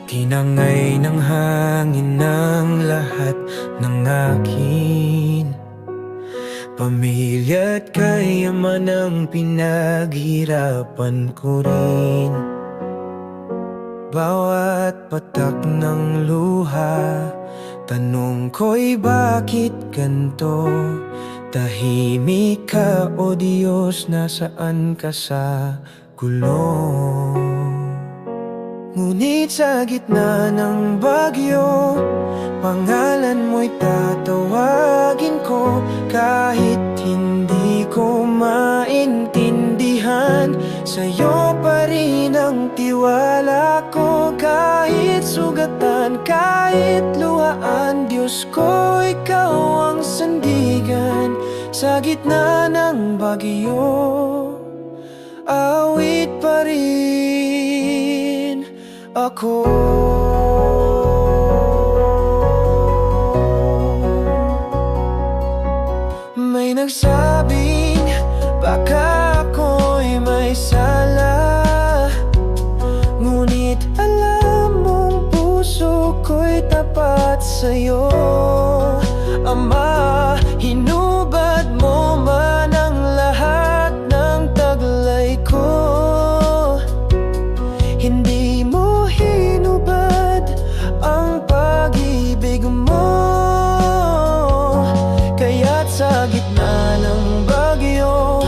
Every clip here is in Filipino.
Tinangay ng hangin ng lahat ng akin. Pamilya't kayaman ang pinaghirapan ko rin. Bawat patak ng luha, tanong ko'y bakit ganto? Tahimik ka o Diyos, nasaan ka sa gulong? Ngunit sa gitna ng bagyo, pangalan mo'y tatawagin ko. Kahit hindi ko maintindihan, sa'yo pa rin ang tiwala ko. Kahit sugatan, kahit luhaan, Diyos ko, ikaw ang sandigan. Sa gitna ng bagyo, awit pa rin ako. May nagsabing baka ako'y may sala, ngunit alam mong puso ko'y tapat sa'yo. Ama, hinubad mo man ang lahat ng taglay ko. Hindi mo hinubad ang pag-ibig mo. Kaya't sa gitna ng bagyo,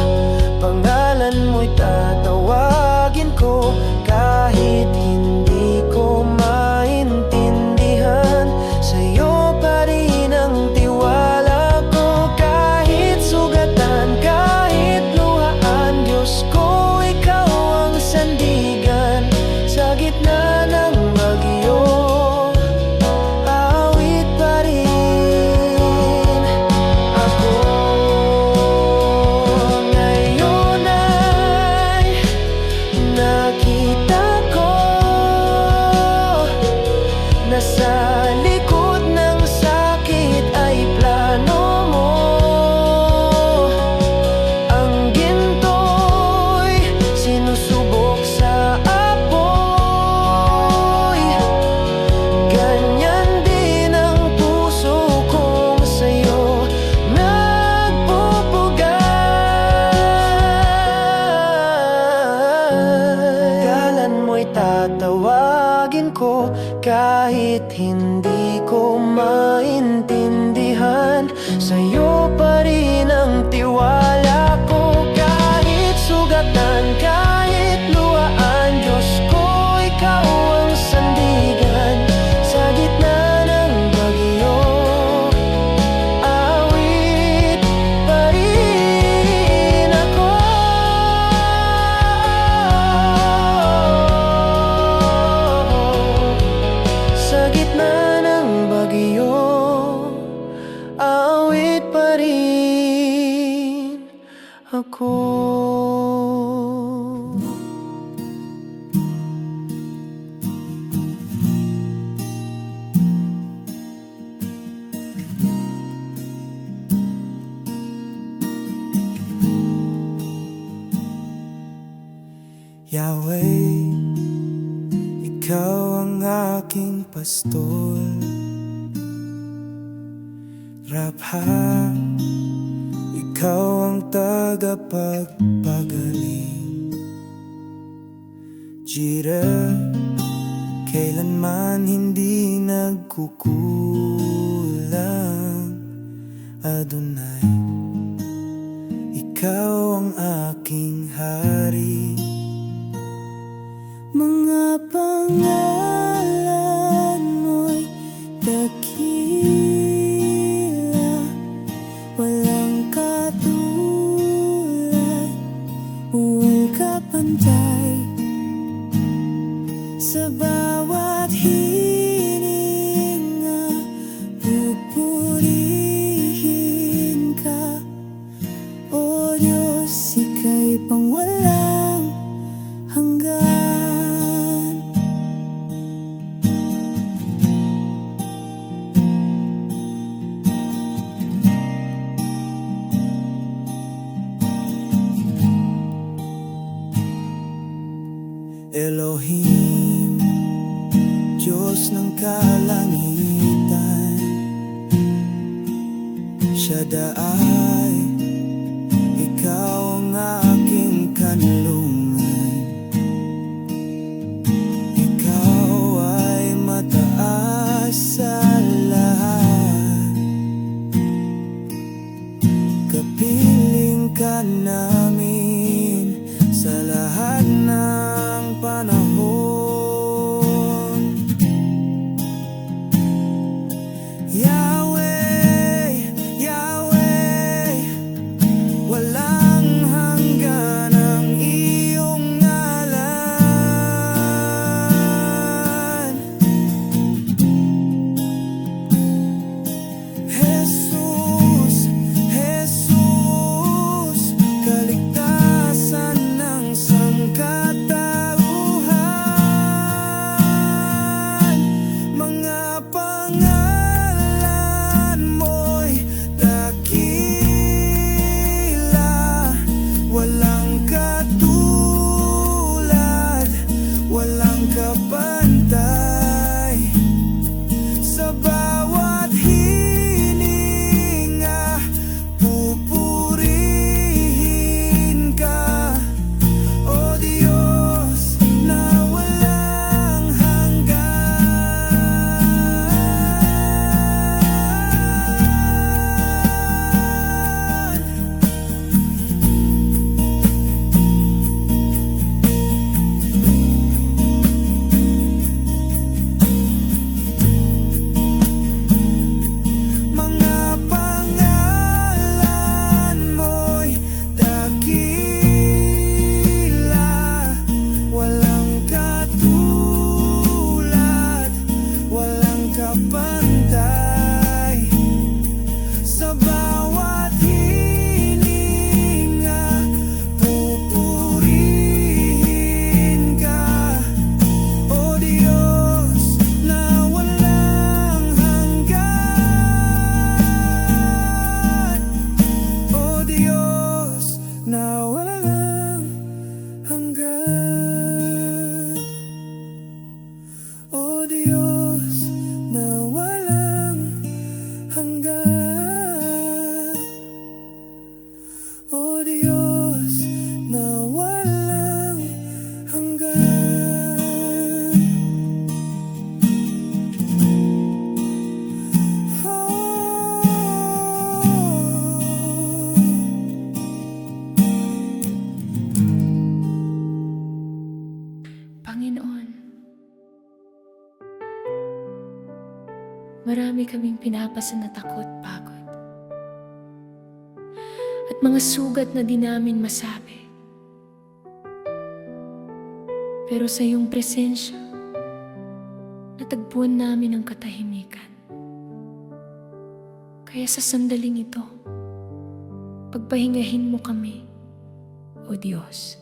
pangalan mo'y tatawagin ko. Kahit hindi ko maintindihan, sa'yo pa rin ang tiwala ko. Kahit sugatan, kahit luhaan, Diyos ko, ikaw ang sandigan. Sa gitna ng bagyo, awit pa rin ako. Ngayon ay nakita ko na sa likod ng sakit ay plano mo. Ang ginto'y sinusubok sa apoy. Ganyan din ang puso kong sa'yo nagpupugay. Ngalan mo'y tatawagin ko. Kahit hindi ko maintindihan, sa'yo pa rin ang tiwala ko. Kahit sugatan, kahit luhaan, Diyos ko, ikaw ang sandigan. Sa gitna ng bagyo, awit pa rin ako. Sa gitna ng bagyo, awit pa rin ako. Yahweh, ikaw ang aking pastol. Rapha, ikaw ang tagapagpagaling. Jireh, kailanman hindi nagkukulang. Adonai, ikaw ang aking hari. Mga pangalan mo'y dakila, walang katulad, huwag kapantay. Sa bawat hininga, pupurihin ka. O Diyos, ika'y pangwalang hanggan. Elohim, Diyos ng kalangitan, Shaddai, ikaw ang aking kanlungan. Ikaw ay mataas sa lahat, kapiling ka namin sa lahat ng panahon. Yahweh, Yahweh, walang hanggan ang iyong ngalan. Jesus, Jesus, kaligtasan ng sangkatauhan. Mga pangalan mo'y dakila, walang katulad, walang kapantay. Sa bawat hininga, pupurihin ka, O Diyos na walang hanggan. Mga pangalan mo'y dakila, walang katulad, walang kapantay. Sa bawat hininga, pupurihin ka, O Diyos na walang hanggan. O Diyos na walang hanggan. O Diyos na walang hanggan. O Diyos na walang hanggan. Panginoon, marami kaming pinapasan na takot, pagod, at mga sugat na di namin masabi. Pero sa iyong presensya, natagpuan namin ang katahimikan. Kaya sa sandaling ito, pagpahingahin mo kami, O Diyos.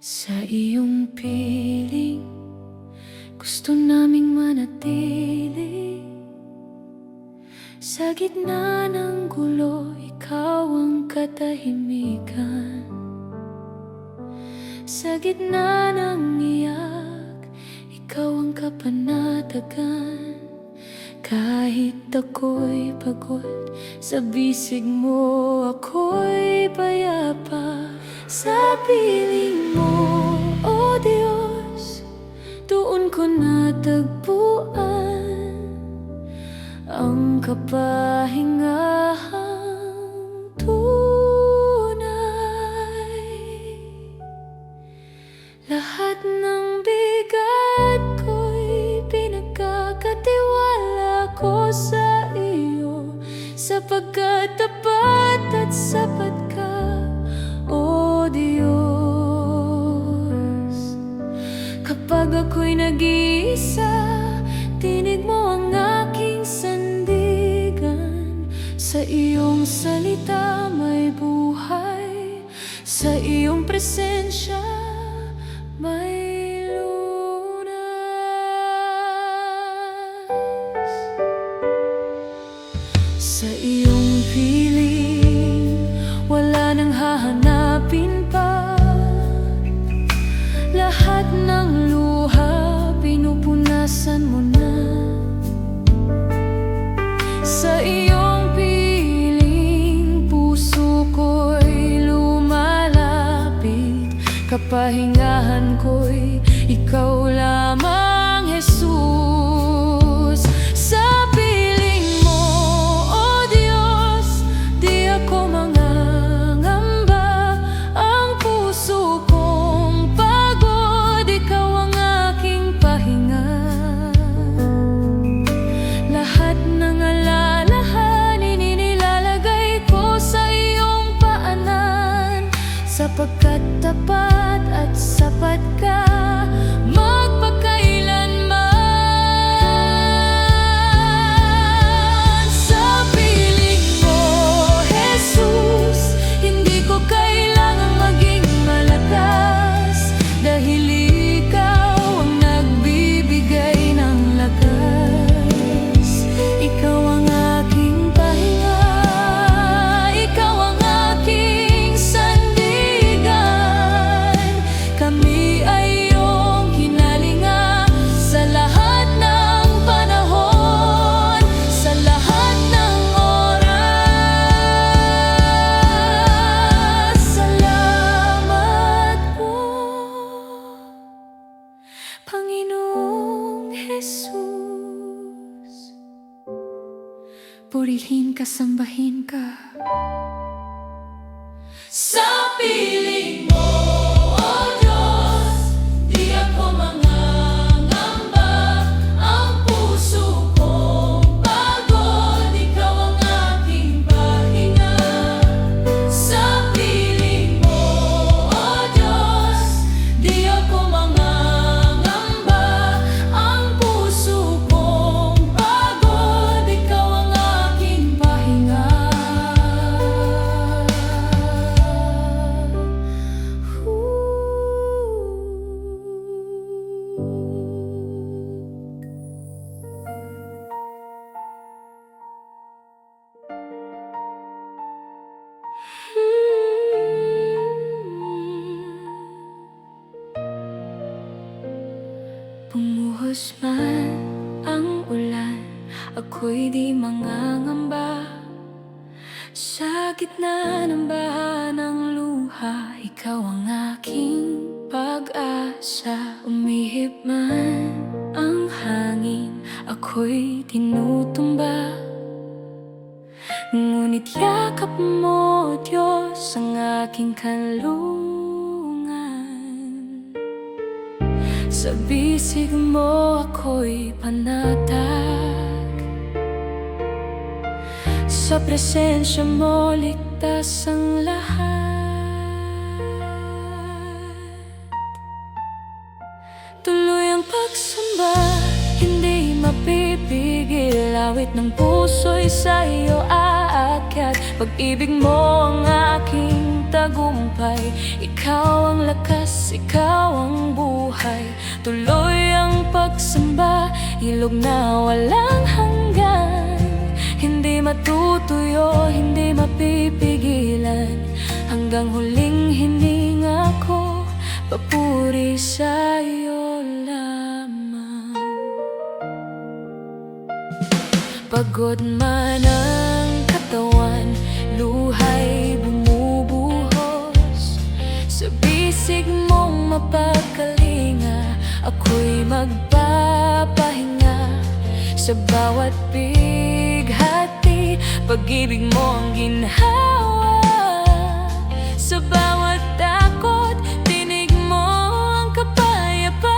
Sa iyong piling, gusto naming manatili. Sa gitna ng gulo, ikaw ang katahimikan. Sa gitna ng iyak, ikaw ang kapanatagan. Kahit ako'y pagod, sa bisig mo ako'y payapa. Sa piling mo, O Diyos, doon ko natagpuan ang kapahingahang tunay. Lahat ng bigat ko'y pinagkakatiwala ko sa iyo, sapagkat tapat at sapat ka, O Diyos. Kapag ako'y nag-iisa, tinig mo ang aking sandigan. Sa iyong salita may buhay, sa iyong presensya may lunas. Sa iyong piling, wala nang hahanapin pa. Lahat ng luha pinupunan kapahingahan ko'y ikaw lamang, Jesus. Sa piling mo, O Diyos, di ako mangangamba. Ang puso kong pagod, ikaw ang aking pahinga. Lahat ng alalahanin inilalagay ko sa iyong paanan, sapagkat tapat at sapat ka magpakailanman. Sa piling mo, Jesus, hindi ko kailangang maging malakas, dahil ikaw ang nagbibigay ng lakas. Ikaw ang aking pahinga, ikaw ang aking sandigan. Kami ay iyong hinalinga sa lahat ng panahon, sa lahat ng oras. Salamat po, Panginoong Jesus. Purihin ka, sambahin ka. Sa piling mo, O Diyos, di ako mangangamba. Ang puso kong pagod, ikaw ang aking pahinga. Sa piling mo, O Diyos, di ako mangangamba. Ang puso kong pagod, ikaw ang aking pahinga. Bumuhos man ang ulan, ako'y di mangangamba. Sa gitna ng baha ng luha, ikaw ang aking pag-asa. Umihip man ang hangin, ako'y tinutumba. Ngunit yakap mo, Diyos, ang aking kanlungan. Sa bisig mo ako'y panatag, sa presensya mo ligtas ang lahat. Tuloy ang pagsamba, hindi mapipigil. Awit ng puso'y sa iyo aakyat. Pag-ibig mo ang aking tagumpay. Ikaw ang lakas, ikaw ang buhay. Tuloy ang pagsamba, ilog na walang hanggan. Hindi matutuyo, hindi mapipigilan. Hanggang huling hininga ko, papuri sa iyo lamang. Pagod man ang katawan, luha'y bumubuhos. Sa bisig mong mapagkalinga, ako'y magpapahinga. Sa bawat bighati, pag-ibig mo ang ginhawa. Sa bawat takot, tinig mo ang kapayapaan.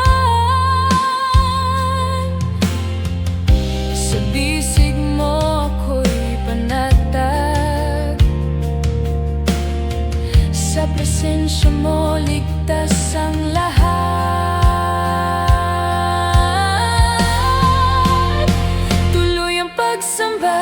Sa bisig mo ako'y panatag, sa presensya mo ligtas ang lahat. Tuloy ang pagsamba,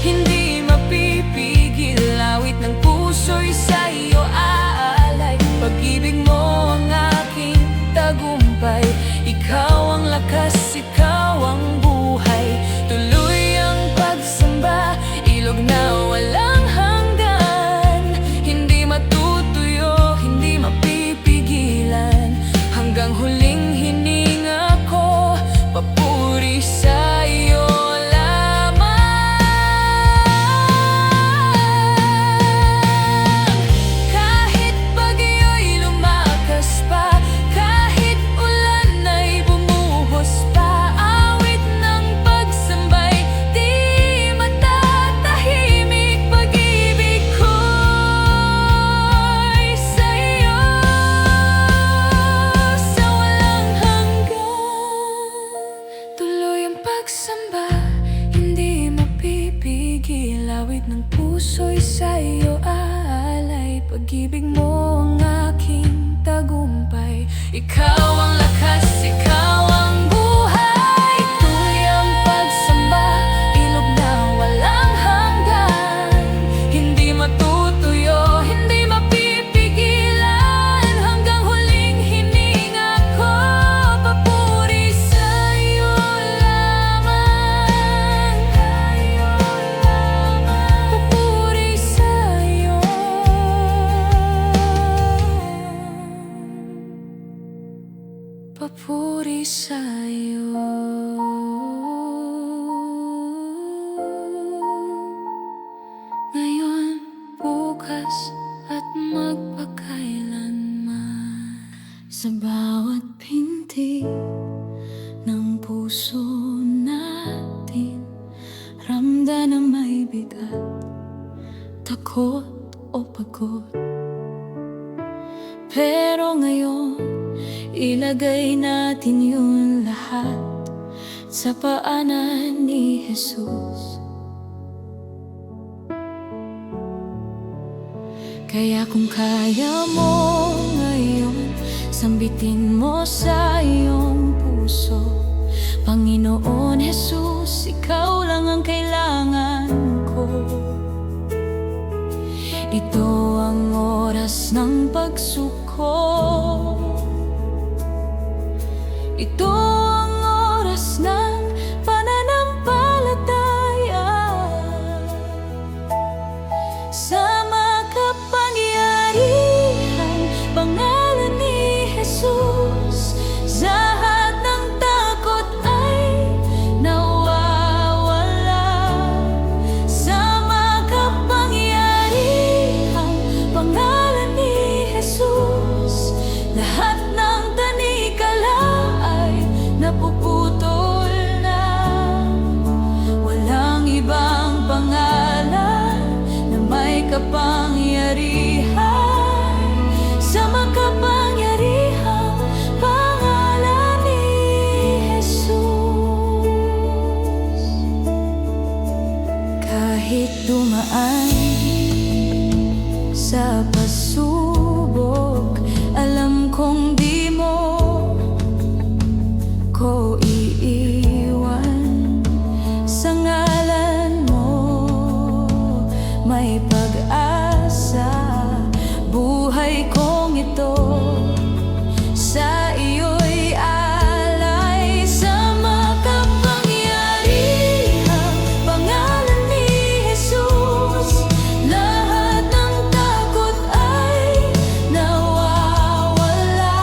hindi mapipigil. Awit ng puso'y sa iyo aalay. Pag-ibig mo ang aking tagumpay. Ikaw ang lakas, ikaw ang buhay. Tuloy ang pagsamba, ilog na walang hanggan. Hindi matutuyo, hindi mapipigilan. Hanggang huling hininga ko, papuri sa iyo lamang. Kahit bagyo'y lumakas ng puso'y sa iyo aalay. Pag-ibig mo ang aking tagumpay. Ikaw ang lakas, ikaw ang buhay. Ito'y ang pagsamba, ilog na walang hanggan. Hindi matutuyo, hindi mapipigilan. Hanggang huling hininga ko, papuri sa'yo lamang. Papuri sa'yo. Papuri sa'yo. Ngayon, bukas, at magpakailanman. Sa bawat pintig ng puso natin, ramdam na may bigat, takot o pagod. Pero ngayon, ilagay natin yung lahat sa paanan ni Jesus. Kaya kung kaya mo ngayon, sambitin mo sa iyong puso, Panginoon Jesus, ikaw lang ang kailangan ko. Ito ang oras ng pagsuko. Ito ang oras ng pananampalataya. Sa makapangyarihang pangalan ni Jesus, lahat ng takot ay nawawala. Sa makapangyarihang pangalan ni Jesus, lahat ng tanikala napuputol na. Walang ibang pangalan na may kapangyarihan sa makapangyarihang pangalan ni Jesus. Kahit dumaan sa pasubok, alam kong di mo ko iiwan. Sa ngalan mo may pag-asa. Buhay kong ito sa iyo'y alay. Sa makapangyarihang pangalan ni Jesus, lahat ng takot ay nawawala.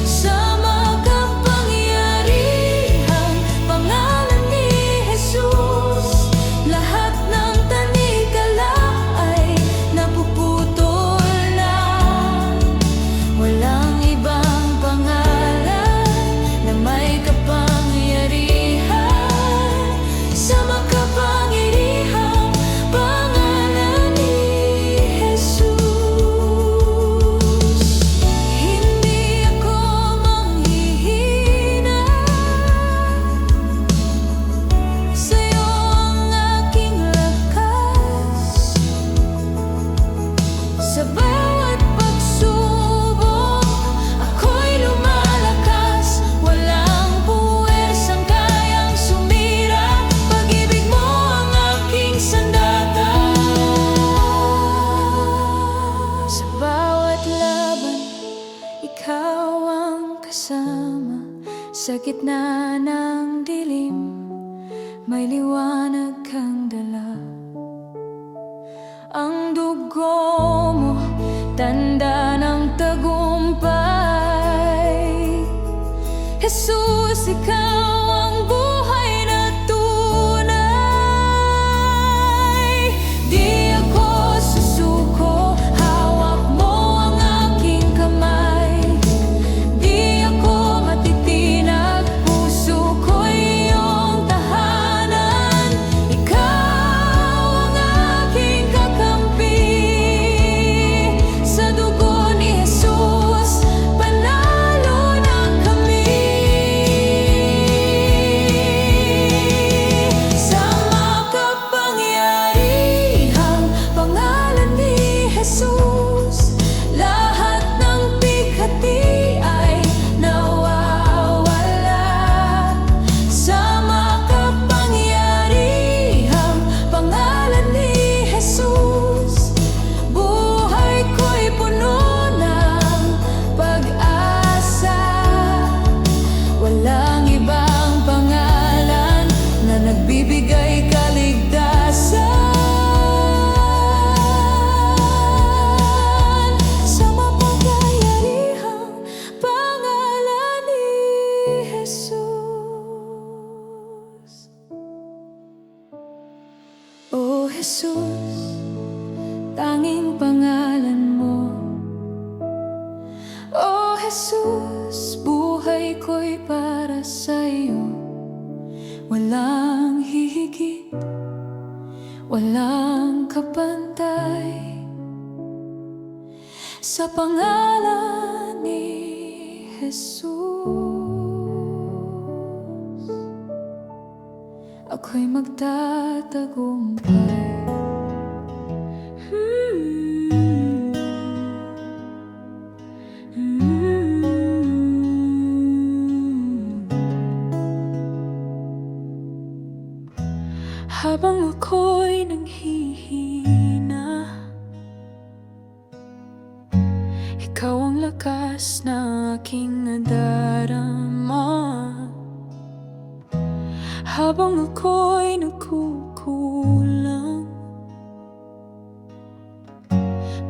Sa makapangyarihang pangalan ni Jesus, lahat ng tanikala ay napuputol na. Walang ibang pangalan na may kapangyarihan sa makapangyarihang pangalan ni Jesus. Hindi ako manghihina, sa'yo ang aking lakas. Sa bawat pagsubok, ako'y lumalakas. Walang puwersang kayang sumira. Pag-ibig mo ang aking sandata. Sa bawat laban, ikaw ang kasama. Sa gitna ng dilim, may liwanag kang dala. Ang dugo mo, tanda ng tagumpay. Jesus, ikaw ang buhay na tunay. Di ako susuko, hawak mo ang aking kamay. Di ako matitinag, puso ko'y iyong tahanan. Ikaw ang aking kakampi. Sa dugo ni Jesus, 'Panalo na kami. Jesus, tanging pangalan mo. O Jesus, buhay ko'y para sa'yo. Walang hihigit, walang kapantay sa pangalan ni Jesus. Ako'y magtatagumpay. Habang ako'y nanghihina, ikaw ang lakas na aking nadarama. Habang ako'y nagkukulang,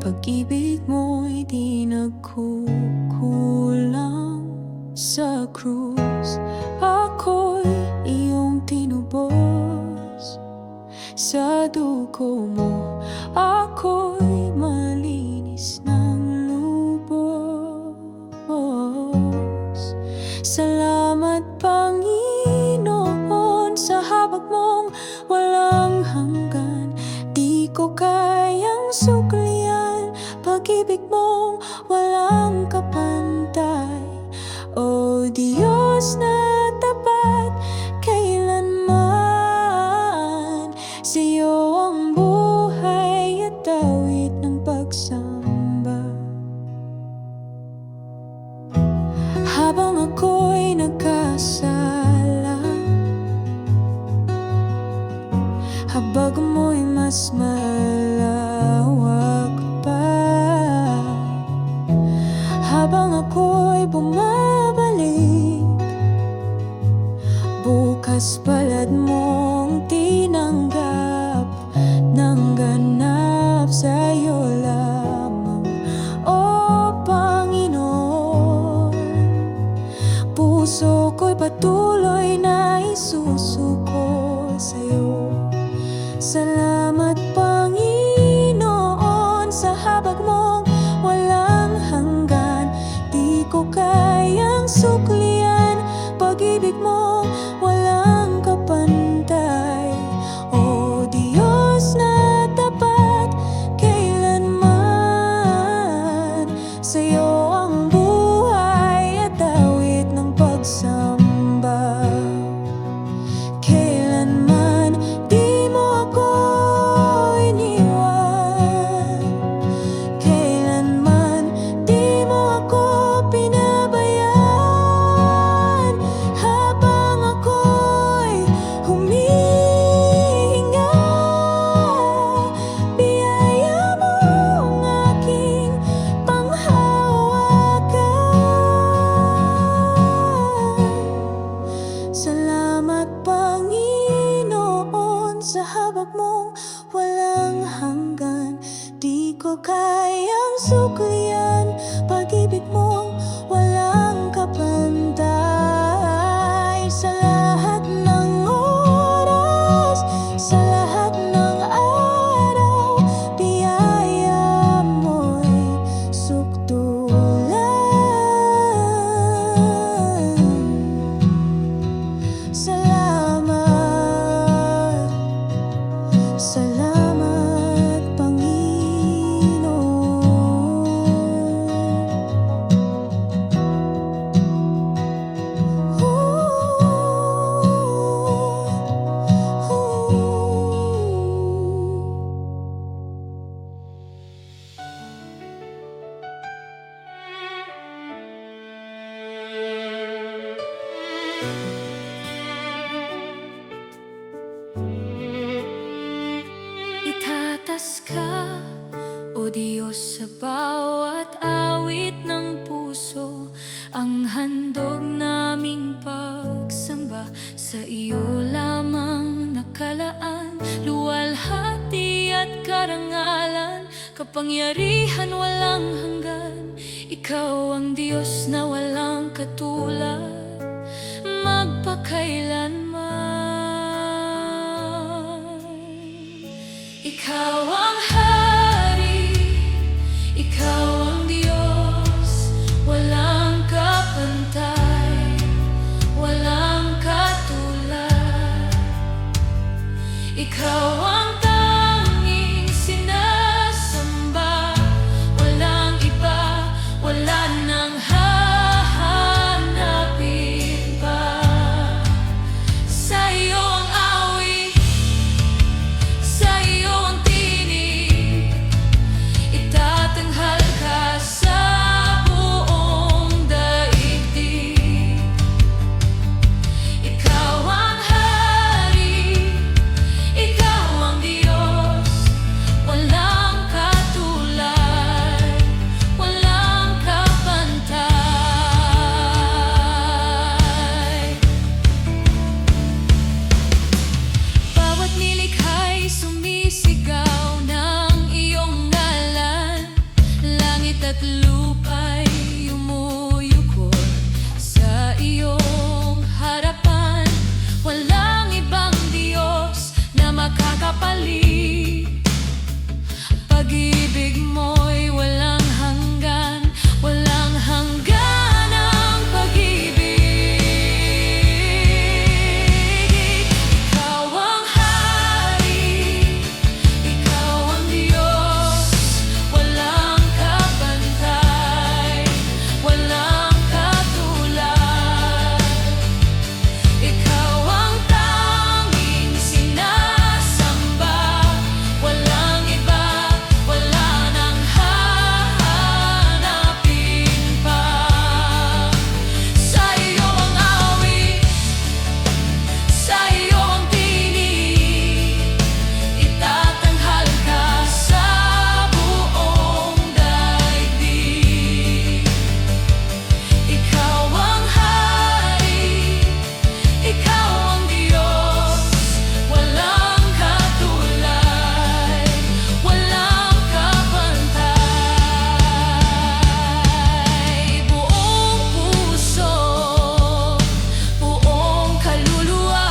pag-ibig mo'y di nagkukulang. Sa krus ako'y iyong tinubos, sa dugo mo ako'y malinis ng lubos. Salamat Panginoon sa habag mong walang hanggan. Di ko kayang suklian pag-ibig mong walang kapantay. O Diyos na tapat kailanman, sa'yo ang buhay at awit ng pagsamba. Habang ako'y nagkasala, habag mo'y mas malawak pa. Habang ako'y bumabalik, bukas palad mong tinanggap ng ganap. Sa'yo lamang, O Panginoon, puso ko'y patuloy na isusuko sa'yo. Salamat Panginoon sa habag mong walang hanggan. Di ko kayang suklian pag-ibig mo walang kapantay. O Diyos na tapat kailanman, sa'yo ang buhay at awit ng pagsamba. Kailanman di mo ako iniwan, kailanman di mo ako pinabayaan. Habang ako'y humihinga, biyaya mo ang aking panghawakan. Salamat Panginoon sa habag mong walang hanggan. Di ko kayang suklian pag-ibig mong walang kapantay. Sa lahat ng oras, sa lahat ng araw, biyaya mo'y sukdulan. Salamat, salamat Panginoon. Itatas ka, O Diyos, sa bawat awit ng puso. Ang handog naming pagsamba sa iyo lamang nakalaan. Luwalhati at karangalan, kapangyarihan walang hanggan. Ikaw ang Diyos na walang katulad, magpakailanman. Ikaw ang hari, ikaw ang Diyos, walang kapantay, walang katulad. Ikaw ang tanging sinasamba, walang iba, wala nang hahanapin pa. Sa iyo ang awit, sa iyo ang tinig, itatanghal ka sa buong daigdig. Ikaw ang hari, ikaw ang Diyos, walang katulad, walang kapantay. Bawat nilikha'y sumisigaw ng iyong ngalan, langit at lupa'y umuyukod sa iyong harapan. Walang ibang Diyos na makakapalit. Pag-ibig mo'y walang hanggan, walang hanggan ang pag-ibig. Ikaw ang hari, ikaw ang Diyos, walang kapantay, walang katulad. Ikaw ang tanging sinasamba, walang iba, wala nang hahanapin pa. Sa iyo ang awit, sa iyo ang tinig, itatanghal ka sa buong daigdig. Ikaw ang hari, ikaw ang Diyos, walang katulad, walang kapantay. Buong puso, buong kaluluwa,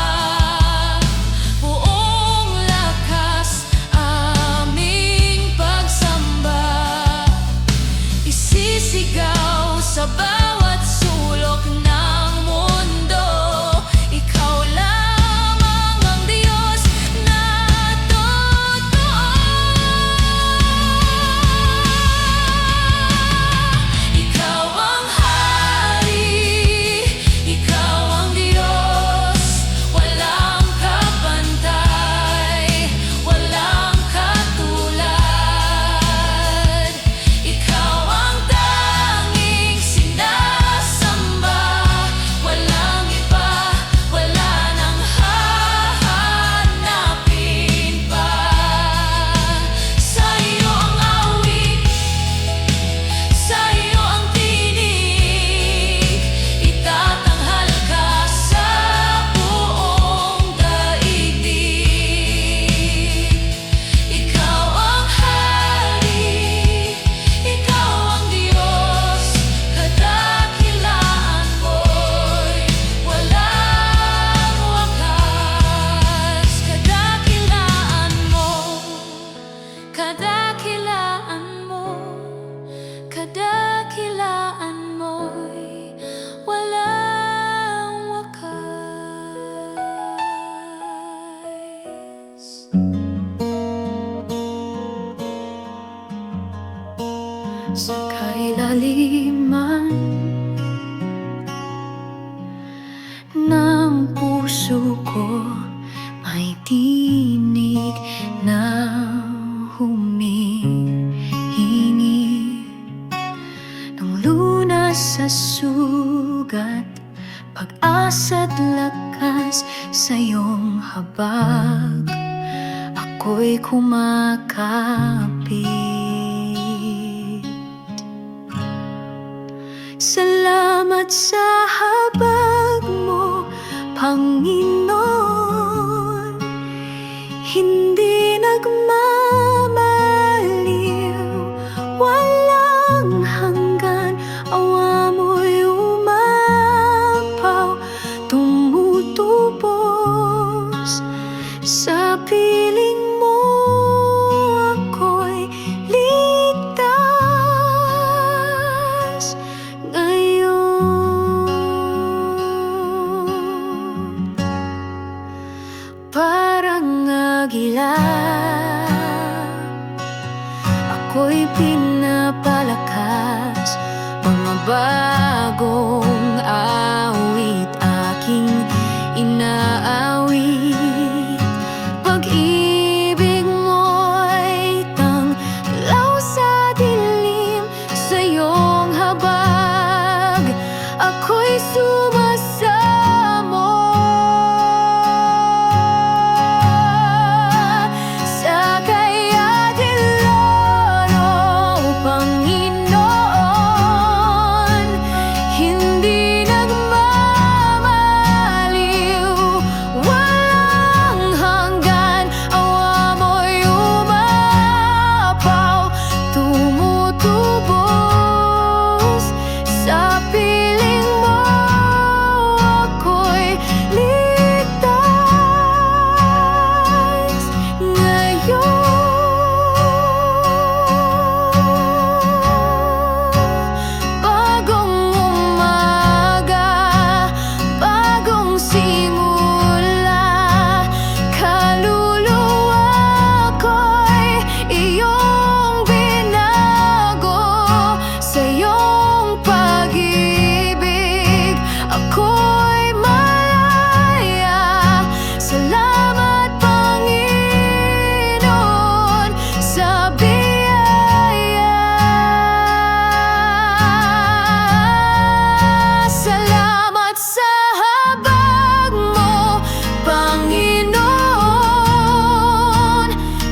buong lakas, aming pagsamba, isisigaw sa bawat sulok ng mundo. Ikaw lamang ang Diyos na totoo. Ikaw ang hari, ikaw ang Diyos, walang kapantay, walang katulad. Ikaw ang tanging sinasamba, walang iba, wala nang hahanapin pa. Sa iyo ang awit, sa iyo ang tinig, itatanghal ka sa buong daigdig. Ikaw ang hari, ikaw ang Diyos, kadakilaan mo'y walang wakas. Kadakilaan mo, kadakilaan mo, kadakilaan mo'y walang wakas. Sa kailaliman ng puso ko may tinig na humihingi ng lunas sa sugat, pag-asa't lakas sa iyong habag. Ako'y kumakapit. Salamat sa habag mo, Panginoon. Hindi nagmamaliw, walang hanggan, awa mo'y umapaw, tumutubos sa piling mo. agila. Ako'y pinapalakas, mga bagong awit aking inaawit. Pag-ibig mo'y tanglaw sa dilim, sa iyong habag ako'y sumasamo. Sa kayagilan, o Panginoon, hindi nagmamaliw, walang hanggan. Awa mo'y umapaw, tumutubos sa piling mo. Ako'y ligtas ngayon. Bagong umaga, bagong simula, kaluluwa ko'y iyong binago. Sa iyong pag-ibig ako'y malaya. Salamat, Panginoon, sa biyaya. Salamat sa habag mo, Panginoon,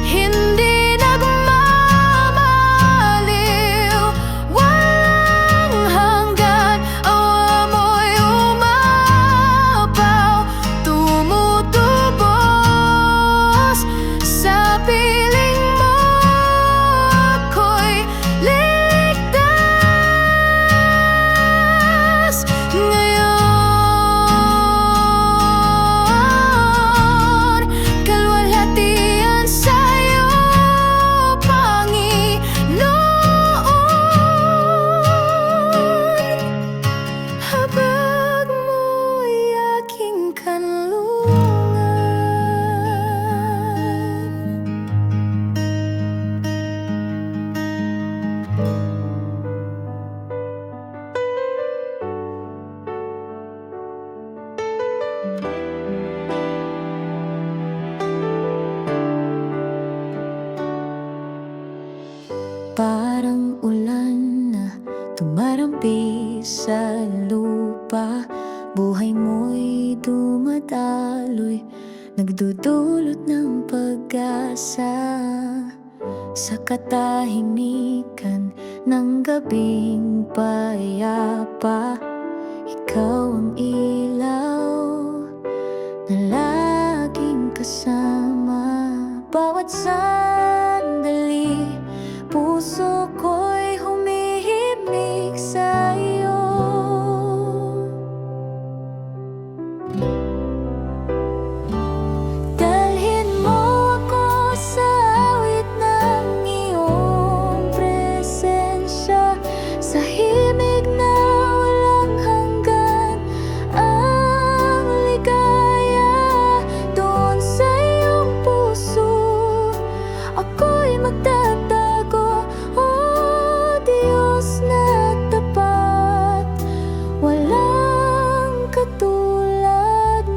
hindi nagmamaliw, walang hanggan. Awa mo'y umapaw, tumutubos sa piling mo. Ako'y ligtas ngayon. Kalwalhatian sa'yo, Panginoon. Habag mo'y aking kanlungan. Parang ulan na tumarampi sa lupa, buhay mo'y dumadaloy, nagdudulot ng pag-asa. Sa katahimikan ng gabing payapa, ikaw ang ilaw na laging kasama. Bawat sandali, puso ko'y humihimig sa'yo. Dalhin mo ako sa awit ng iyong presensya, sa himig na walang hanggan. Ang ligaya doon sa iyong puso, ako'y magtatago. O Diyos na tapat, walang katulad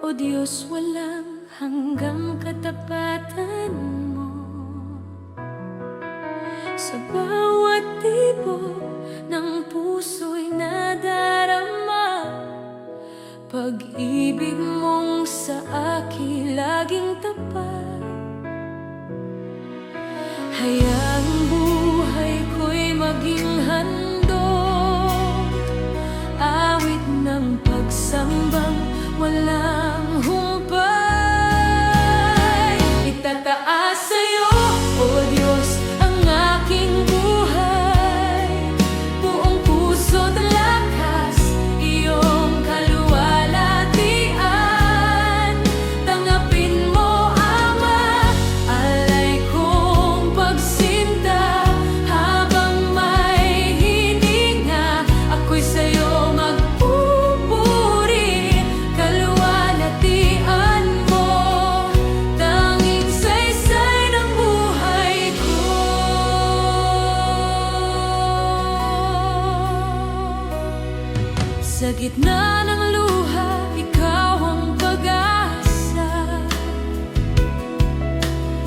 O Diyos, walang hanggang katapatan mo. Sa bawat tibok ng puso'y nadarama, pag-ibig mong sa akin laging tapat. Hayaang buhay ko'y maging handog, awit ng pagsambang walang humpay. Itataas sa'yo, O Diyos, ang aking buhay, buong puso't lakas, iyong kaluwalhatian. Tanggapin mo, Ama, alay kong pagsinta. Habang may hininga, ako'y sa'yo magpupuri. Kaluwalhatian mo, tanging saysay ng buhay ko. Sa gitna ng luha, ikaw ang pag-asa.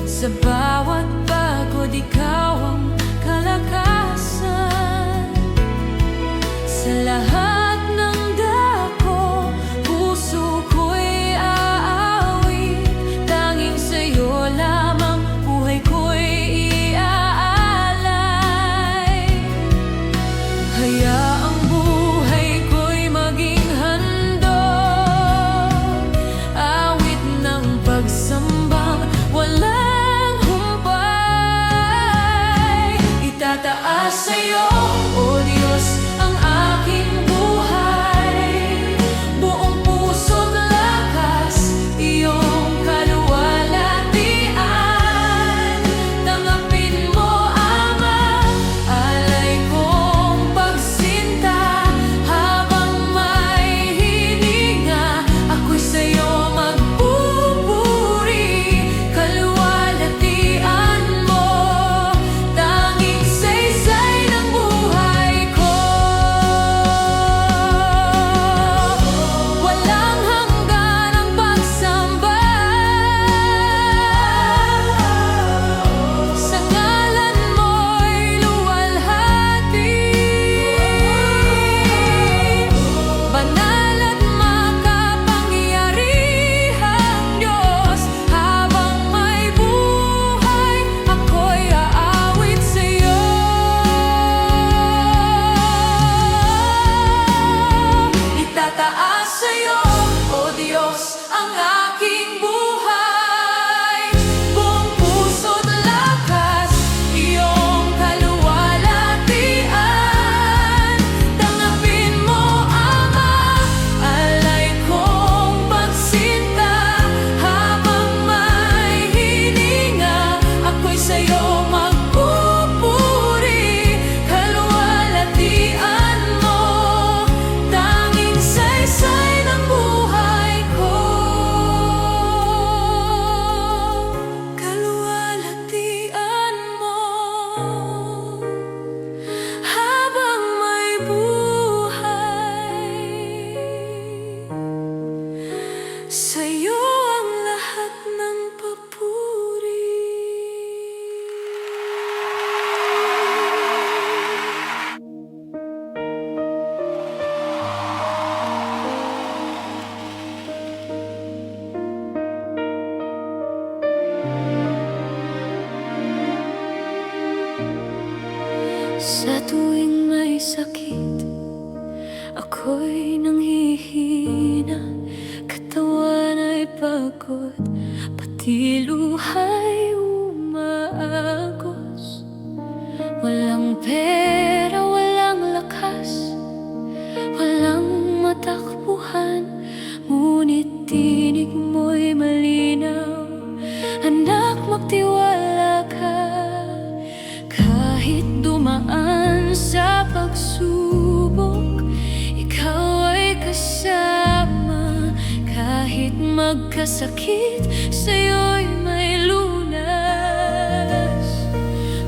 Sa bawat pagod, ikaw ang kalakasan. Sa lahat ng dako, puso ko'y aawit. Tanging sa'yo lamang buhay ko'y iaalay. Hayaang buhay ko'y maging handog, awit ng pagsambang walang humpay. Itataas sa'yo, O Diyos, ang aking buhay, buong puso't lakas, iyong kaluwalhatian. Tanggapin mo, Ama, alay kong pagsinta. Habang may hininga, ako'y sa'yo magpupuri. Kaluwalhatian mo, tanging saysay ng buhay ko. Walang hanggan ang pagsamba sa ngalan mo'y luwalhati. Banal at makapangyarihang Diyos, habang may buhay, ako'y aawit sa'yo. Itataas sa'yo, O Diyos, ang aking buhay, buong puso't lakas, iyong kaluwalhatian. Tanggapin mo, Ama, alay kong pagsinta. Habang may hininga, ako'y sa'yo magpupuri. Kaluwalhatian mo, tanging saysay ng buhay ko. Kaluwalhatian mo, habang may buhay, sa'yo ang lahat ng papuri. Sa tuwing may sakit, ako'y nanghihina. Katawan ay pagod, pati luha'y umaagos. Walang pera, walang lakas, walang matakbuhan, ngunit tinig mo'y malinaw. Anak, magtiwala ka. Kahit dumaan sa pagsubok, ikaw ay kasama. Kahit magkasakit, sa'yo'y may lunas.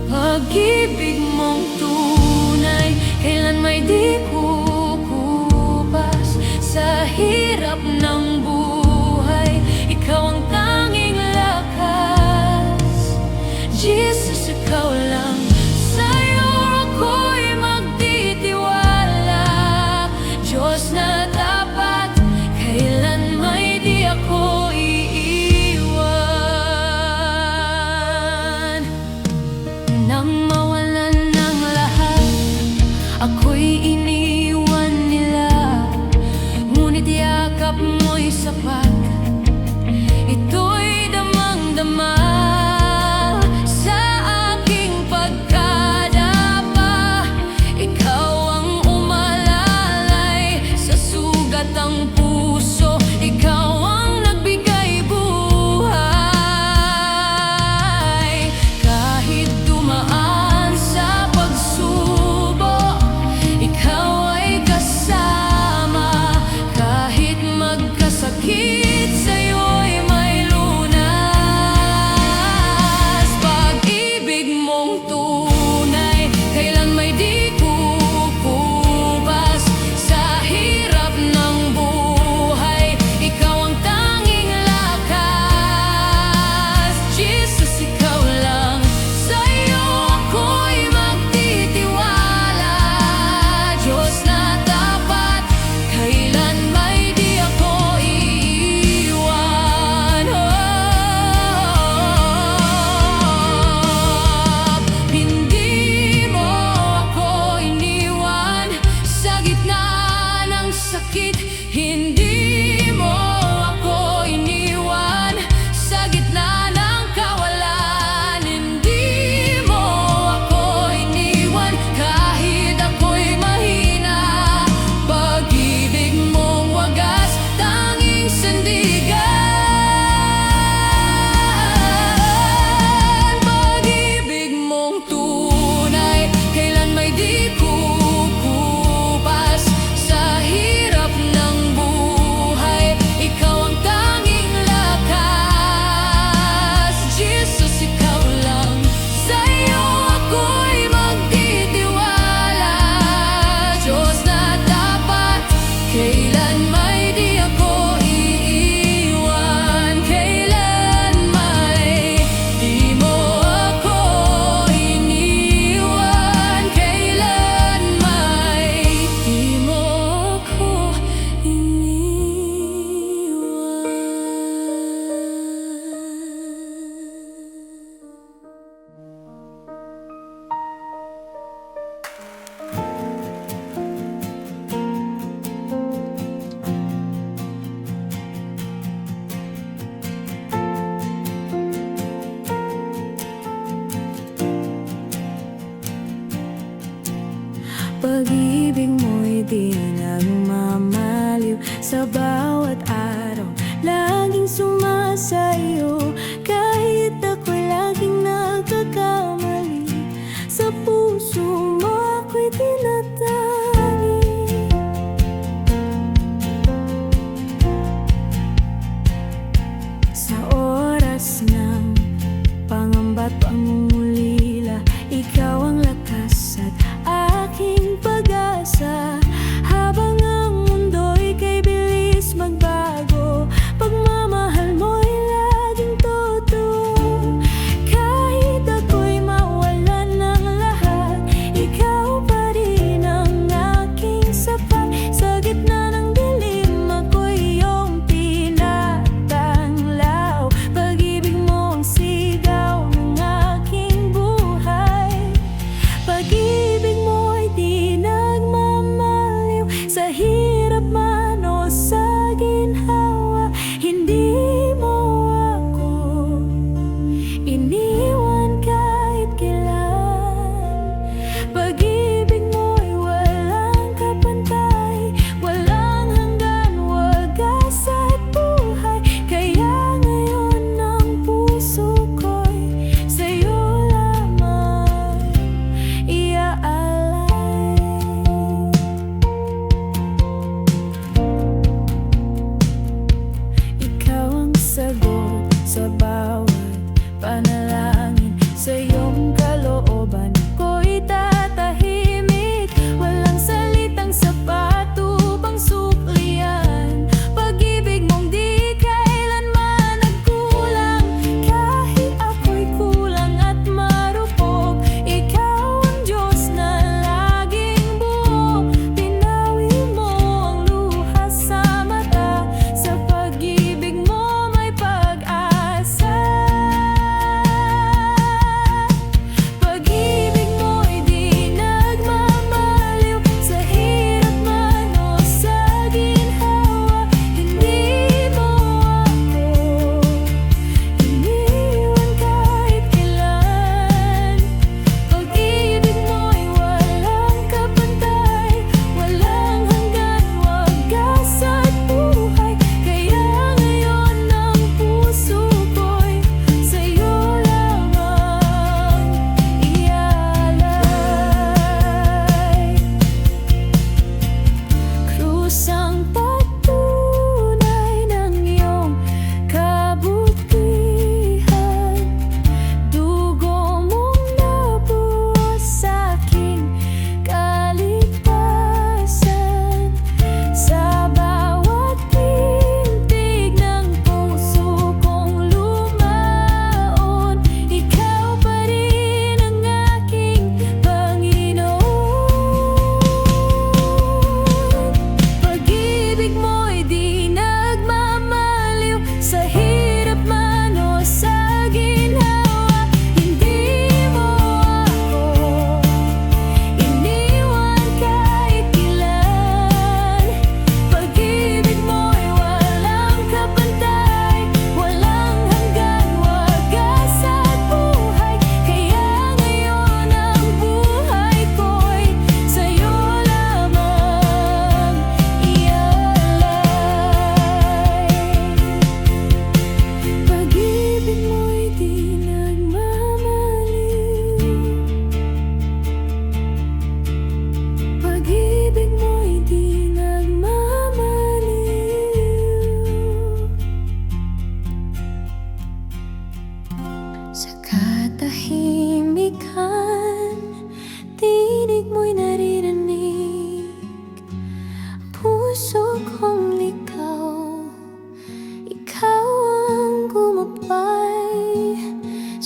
Pag-ibig mong tunay, kailan may di kukupas. Sa hirap ng buhay, yakap mo'y sapat. Ito'y damang-dama sa aking pagkadapa. Ikaw ang umalalay sa sugat ang puso. Ikaw ang nagbigay buhay. Kahit dumaan sa pagsubok, ikaw ay kasama. Kahit magkasakit, sa'yo'y may lunas. Pag-ibig mong tunay, kailan may di kukupas. Sa hirap ng buhay, ikaw ang tanging lakas. Jesus, ikaw lang, sa'yo ako'y magtitiwala. Diyos na tapat, kailan may di ako iiwan. Hindi mo ako iniwan sa gitna ng sakit. Hindi mo ako iniwan sa gitna ng kawalan. Hindi mo ako iniwan kahit ako'y mahina. Pag-ibig mong wagas, tanging sandigan. Pag-ibig mong tunay, kailan may di kukupas. Sa hirap ng buhay, ikaw ang tanging lakas. Jesus, ikaw lang, sa'yo ako'y magtitiwala. Diyos na tapat, kailan may di ako iiwan. Kailan may di mo ako iniwan. Kailan may di mo ako iniwan. Pag-ibig mo'y di nagmamaliw. Sa bawat araw, laging sumasayo. Kahit ako'y laging nagkakamali, sa puso mo ako'y tinatagi. Sa oras ng pangamba't pangungulila, ikaw ang lakas at aking pag-asa. Habang ang mundo'y kay bilis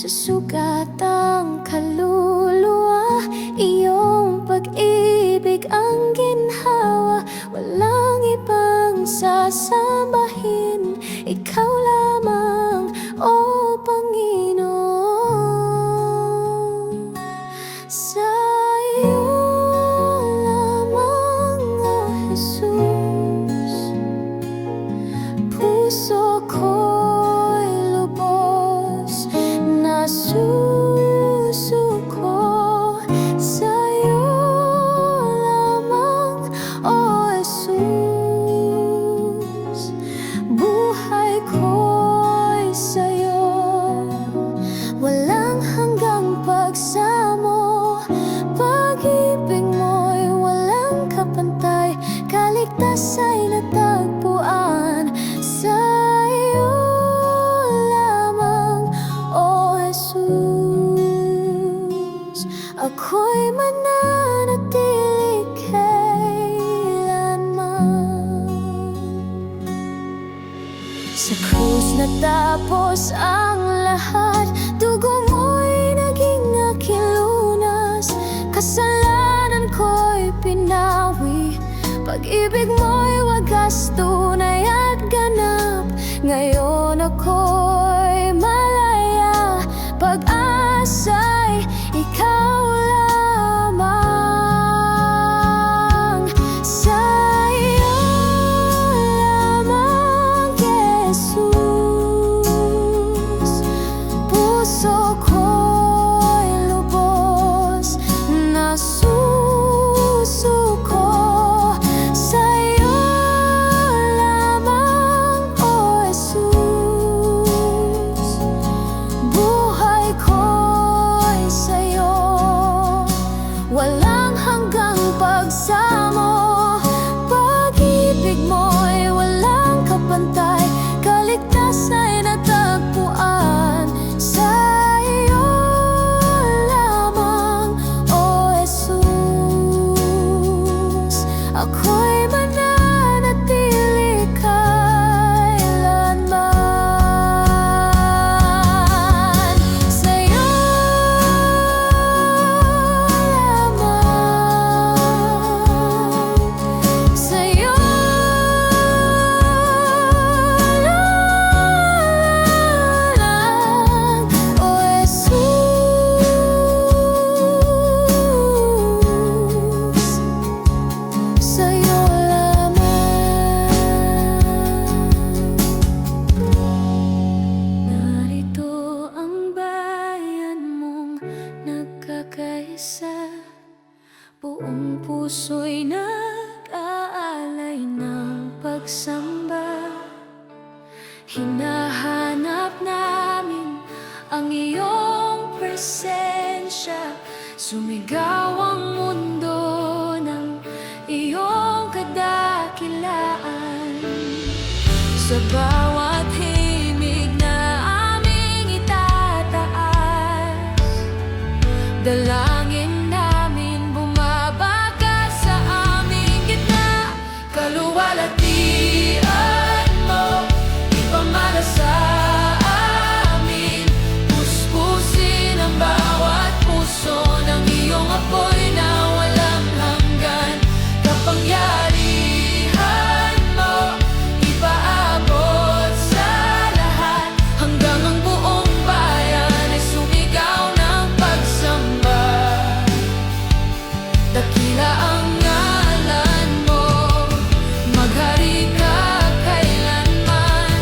sa sugatang kaluluwa. Iyong pag-ibig ang ginhawa, walang ibang sasambahin, ikaw lamang, O Panginoon. Sa iyo lamang, O Jesus, puso ko'y lubos na susuko. Sa iyo lamang, O Jesus, buhay ko'y sa'yo. Walang hanggang pagsamo, pag-ibig mo'y walang kapantay, kaligtas ay natagpuan sa iyo lamang, O Jesus. Ako'y mananatili kailanman. Sa krus natapos ang lahat, dugo mo'y naging aking lunas, kasalanan ko'y pinawi, pag-ibig mo'y wagas, tunay at ganap. Ngayon ako'y malaya, pag-asa'y ikaw lamang. Sa iyo lamang, Jesus, puso ko'y lubos na susuko. Sa iyo lamang, O Jesus, buhay ko'y sa'yo. Walang hanggang pagsamo, pag-ibig mo'y walang kapantay, kaligtas ay natagpuan sa iyo lamang, O Jesus. Ako'y mananatili kailanman sa iyo lamang, sa iyo lamang, O Jesus. Sa'yo lamang. Narito ang bayan mong nagkakaisa, buong puso'y nag-aalay ng pagsamba. Hinahanap namin ang iyong presensya, sumigaw ang mundo ng iyong kadakilaan. Sa bawat himig na aming itataas, dalangin namin bumabagkas sa aming gitna. Kaluwalhatian mo, ipamana sa amin, puspusin ang bawat puso ng iyong apoy na walang hanggan. Kapangyarihan mo, ipaabot sa lahat, hanggang ang buong bayan ay sumigaw ng pagsamba. Dakila ang ngalan mo, maghari ka kailanman.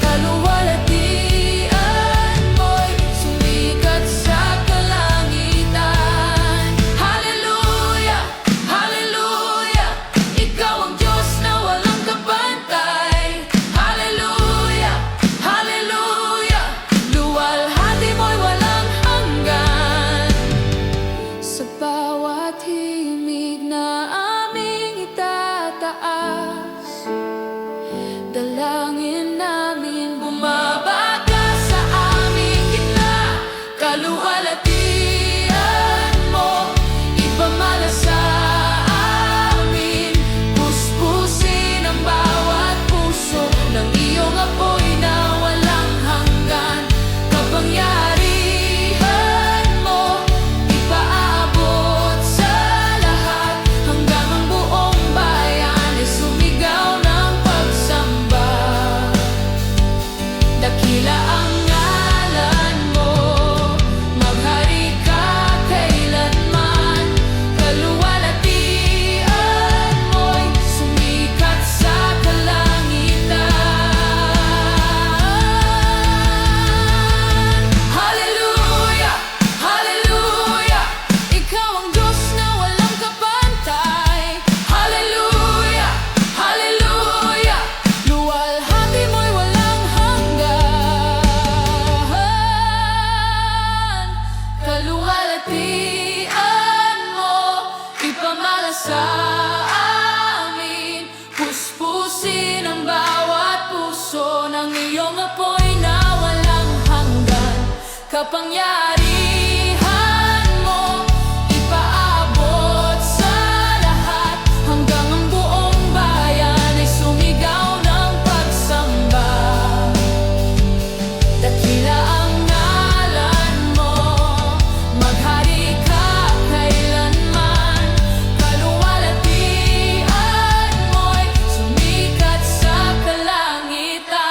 Kaluwalhatian mo'y sumikat sa kalangitan. Hallelujah, hallelujah, ikaw ang Diyos na walang kapantay. Hallelujah, hallelujah, luwalhati mo'y walang hanggan. Sa bawat himig na aming itataas, dalangin namin bumabagkas sa aming gitna. Kaluwalhatian mo, ipamana sa amin, puspusin ang bawat puso ng iyong apoy na walang hanggan. Kapangyarihan kapangyarihan mo ipaabot sa lahat, hanggang ang buong bayan ay sumigaw ng pagsamba. Dakila ang ngalan mo, maghari ka kailanman, kaluwalhatian mo'y sumikat sa kalangitan.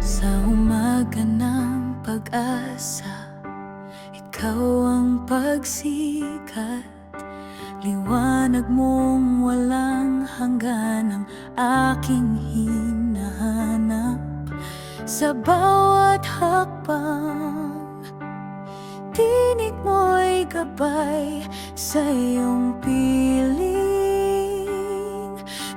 Sa umaga ng pag-asa, ikaw ang pagsikat, liwanag mong walang hanggan ang aking hinahanap. Sa bawat hakbang, tinig mo'y gabay sa iyong piling,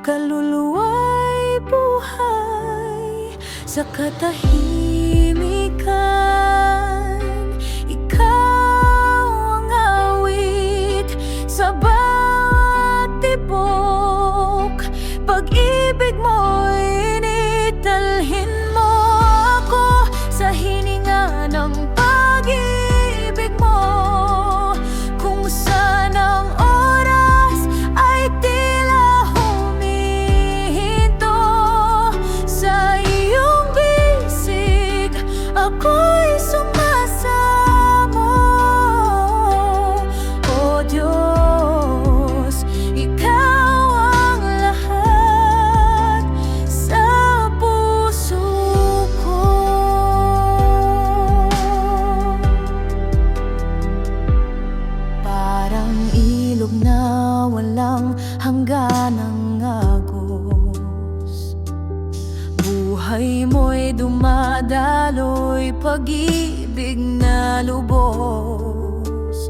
kaluluwa'y buhay sa katahimikan. Ikaw ang awit sa bawat tibok, pag-ibig mo'y init, dalhin mo ako sa hininga ng pag-ibig mo, kung saan ang oras ay tila humihinto. Sa iyong bisig ako'y sumasamo, O Diyos, ikaw ang lahat sa puso ko. Parang ilog na walang hangganang agos, buhay mo'y dumadaloy, pag-ibig na lubos.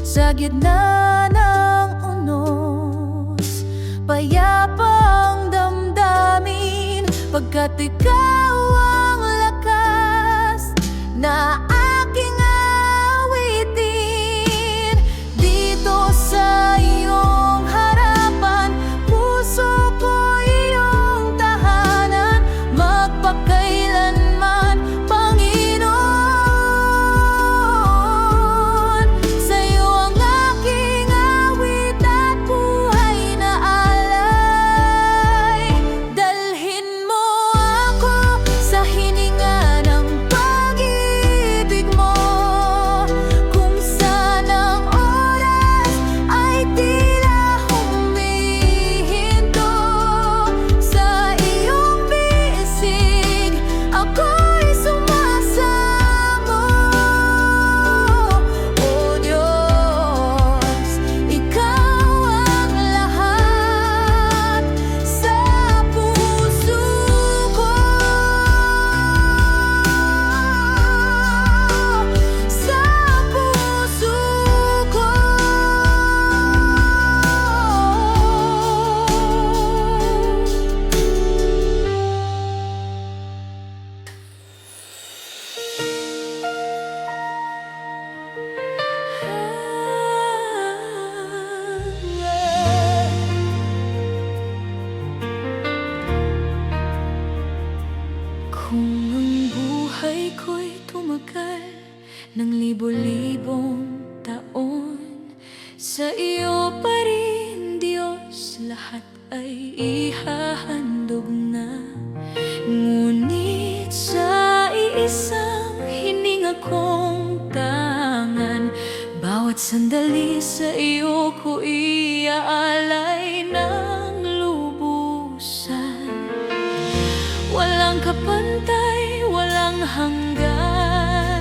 Sa gitna ng unos, payapang damdamin, pagkat ikaw ang lakas na aking awitin. Dito sa iyong harapan, puso ko iyong tahanan, magpakailanman, Panginoon. Sa iyo ang aking awit at buhay na alay, dalhin mo ako sa hininga ng pag-ibig mo, kung saan ang oras ay tila humihinto. Sa iyong bisig ako'y sumasamo, O Diyos, ikaw ang lahat sa puso ko. Sa puso ko. Kung ang buhay ko'y tumagal ng libo-libong taon, sa iyo pa rin, Diyos, lahat ay ihahandog na. Ngunit sa iisang hininga kong tangan, bawat sandali sa iyo ko iaalay ng lubusan. Walang kapantay, walang hanggan,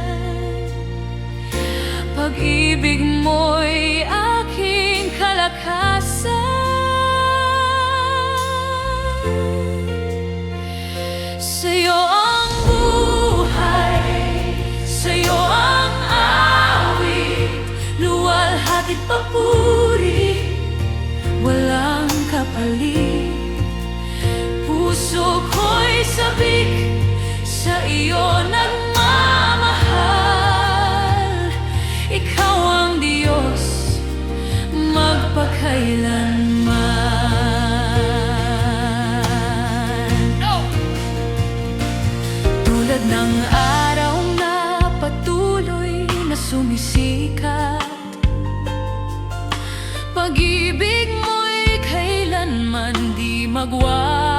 pag-ibig mo'y aking kalakasan. Sa'yo ang buhay, sa'yo ang awit, luwalhati't papuri, walang kapalit. Puso ko'y sabik sa iyo nagmamahal. ng araw na patuloy na sumisikat. Pag-ibig mo'y kailanman di magwawakas,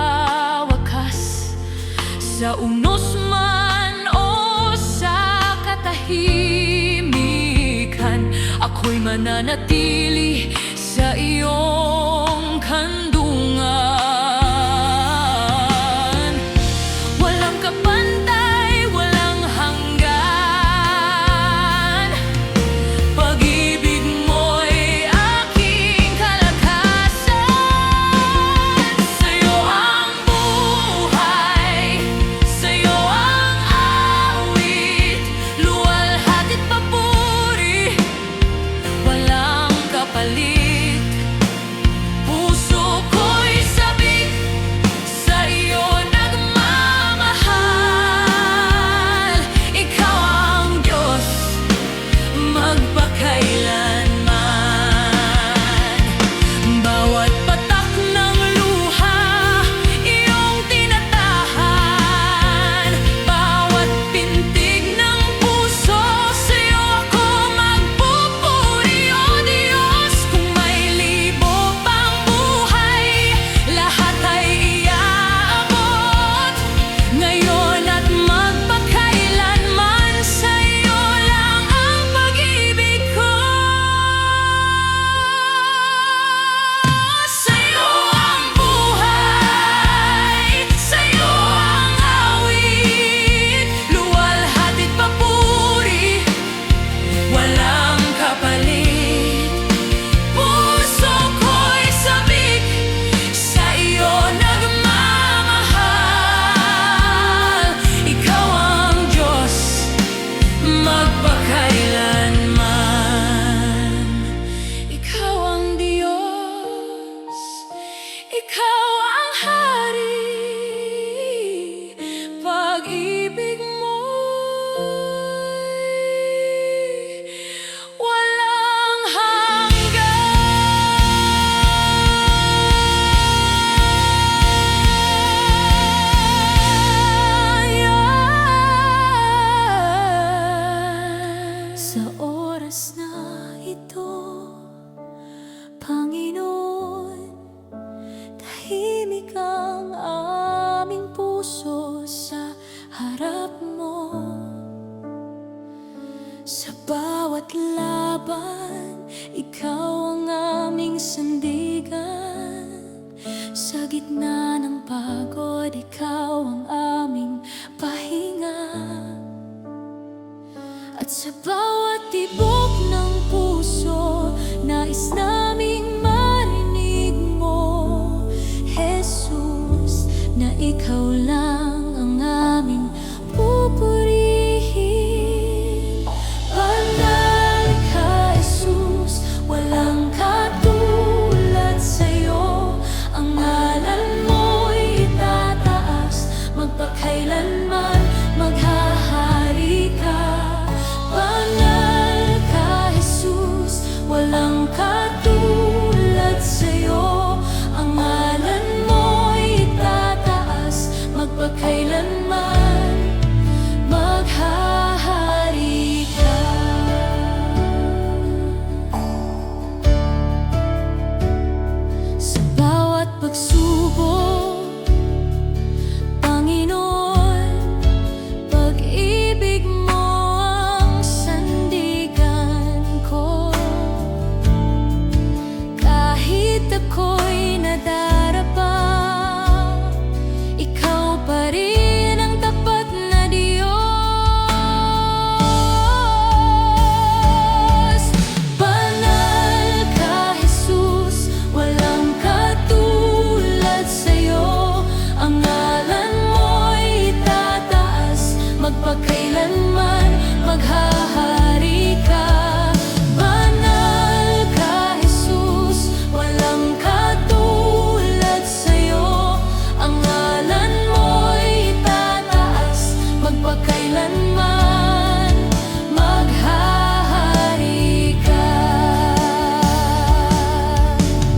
sa unos man o sa katahimikan. Ako'y mananatili sa iyong kandungan. Walang kapantay, walang hanggan. Pag-ibig mo'y aking kalakasan. Sa'yo ang buhay, sa'yo ang awit, luwalhati't papuri, walang kapalit. Puso ko'y sabik, sa iyo nagmamahal. Ikaw ang Diyos, magpakailanman. Bawat patak ng luha, iyong tinatahan. Bawat pintig ng puso, sa'yo ako magpupuri. O Diyos, kung may libo pang buhay, lahat ay iaabot. Ngayon at magpakailanman, sa'yo lang ang pag-ibig ko. Sa'yo ang buhay, sa'yo ang awit, luwalhati't papuri, walang kapalit. Puso ko'y sabik, sa iyo nagmamahal. Ikaw ang Diyos, magpakailanman. Ikaw ang Diyos, ikaw ang Hari. Pag-ibig mo'y walang hanggan. Sa oras na ito, Panginoon, tahimik ang aming puso sa harap mo. Sa bawat laban, ikaw ang aming sandigan. Sa gitna ng pagod, ikaw ang aming pahinga. At sa bawat tibok ng puso, nais naming marinig mo, Jesus, na ikaw lang ang aming pupurihin. Banal ka, Jesus, walang katulad sa'yo. Ang ngalan mo'y itataas, magpakailanman maghahari ka. Banal ka, Jesus, walang katulad sa'yo. Ang ngalan mo'y itataas, magpakailanman maghahari ka. Sa bawat pagsubok, Panginoon, pag-ibig mo ang sandigan ko. Kahit ako'y nadarapa, ikaw pa rin ang tapat na Diyos. Banal ka, Jesus, walang katulad sa'yo. Ang ngalan mo'y itataas, magpakailanman maghahari ka. Banal ka, Jesus, walang katulad sa'yo. Ang ngalan mo'y itataas, magpakailanman maghahari ka.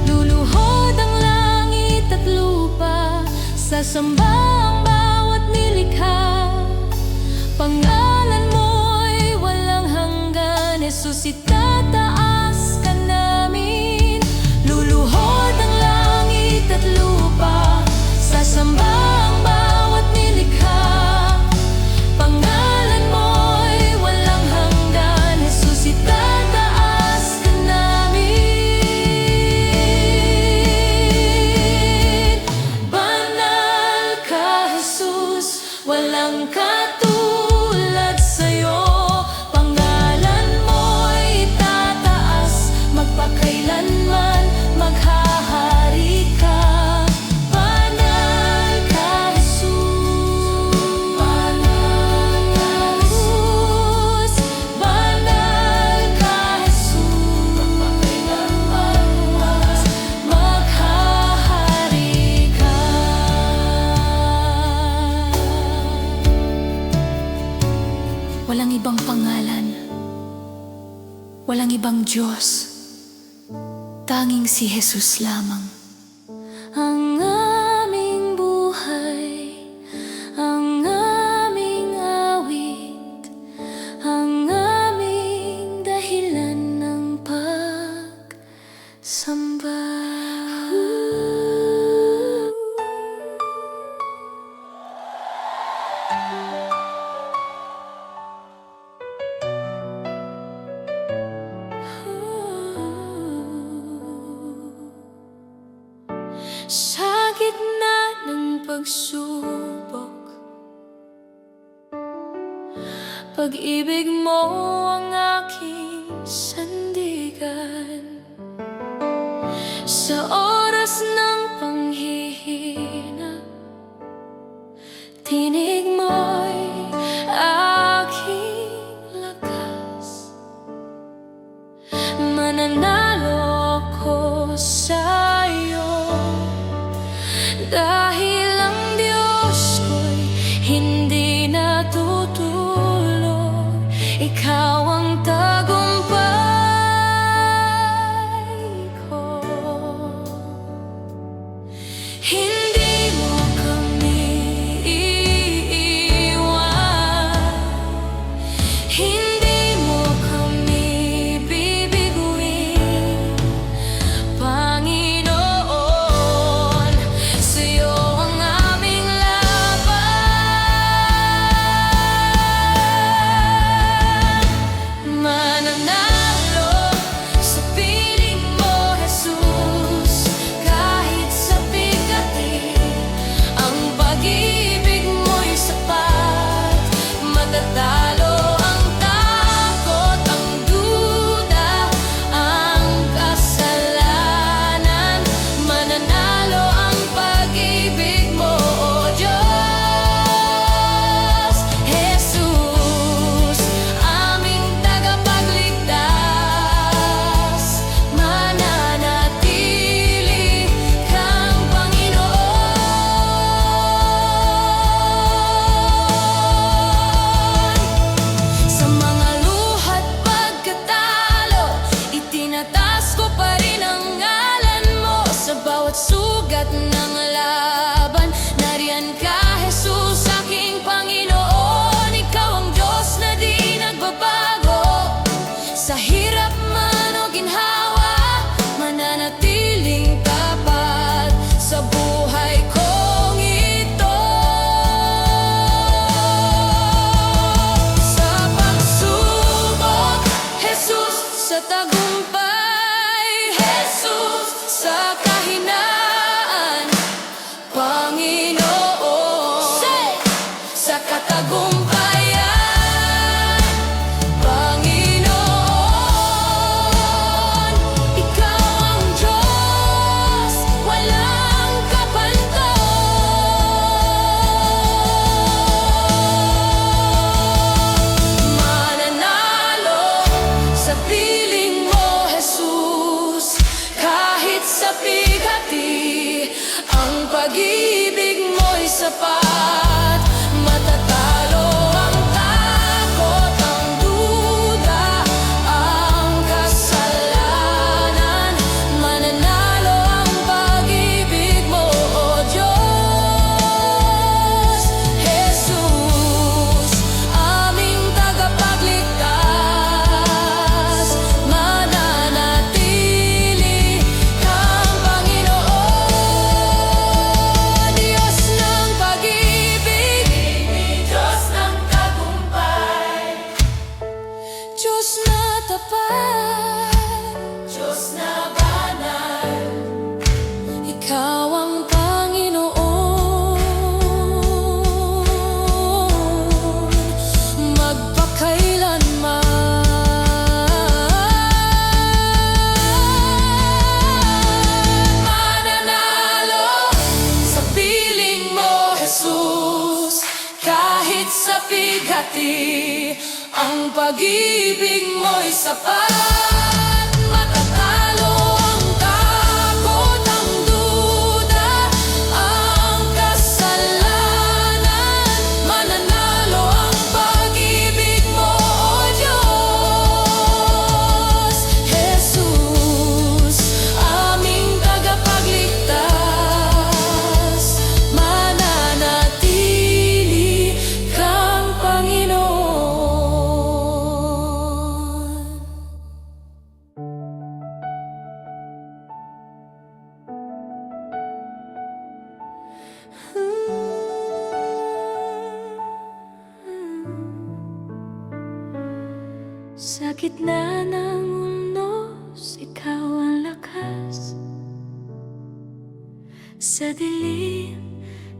Luluhod ang langit at lupa, sasamba ang bawat nilikha. Pangalan mo'y walang hanggan, Jesus, itataas ka namin. Luluhod ang langit at lupa, sasamba ang bawat nilikha. Pangalan mo'y walang hanggan, Jesus, itataas ka namin. Banal ka, Jesus, walang katulad sa'yo. Pangalan mo'y tataas, magpakailanman maghahari ka. Banal ka, Jesus. Banal ka, Jesus. Banal ka, Jesus. Magpakailanman maghahari ka. Walang ibang pangalan, walang ibang Diyos, tanging si Jesus lamang. Ang aming buhay, ang aming awit, ang aming dahilan ng pagsamba. Sa gitna ng pagsubok, pag-ibig mo ang aking sandigan. Sa oras ng panghihina, tinig mo'y aking lakas. Mananalo ako sa'yo, dahil ang Diyos ko'y hindi natutulog. Ikaw ang tagumpay ko. kahit sa bigati, ang pag-ibig mo'y sapat. Matatalo ang takot, ang duda, ang kasalanan. Mananalo ang pag-ibig mo, O Diyos. Jesus, aming tagapagligtas, mananatili kang Panginoon. Sa gitna ng unos, ikaw ang lakas. Sa dilim,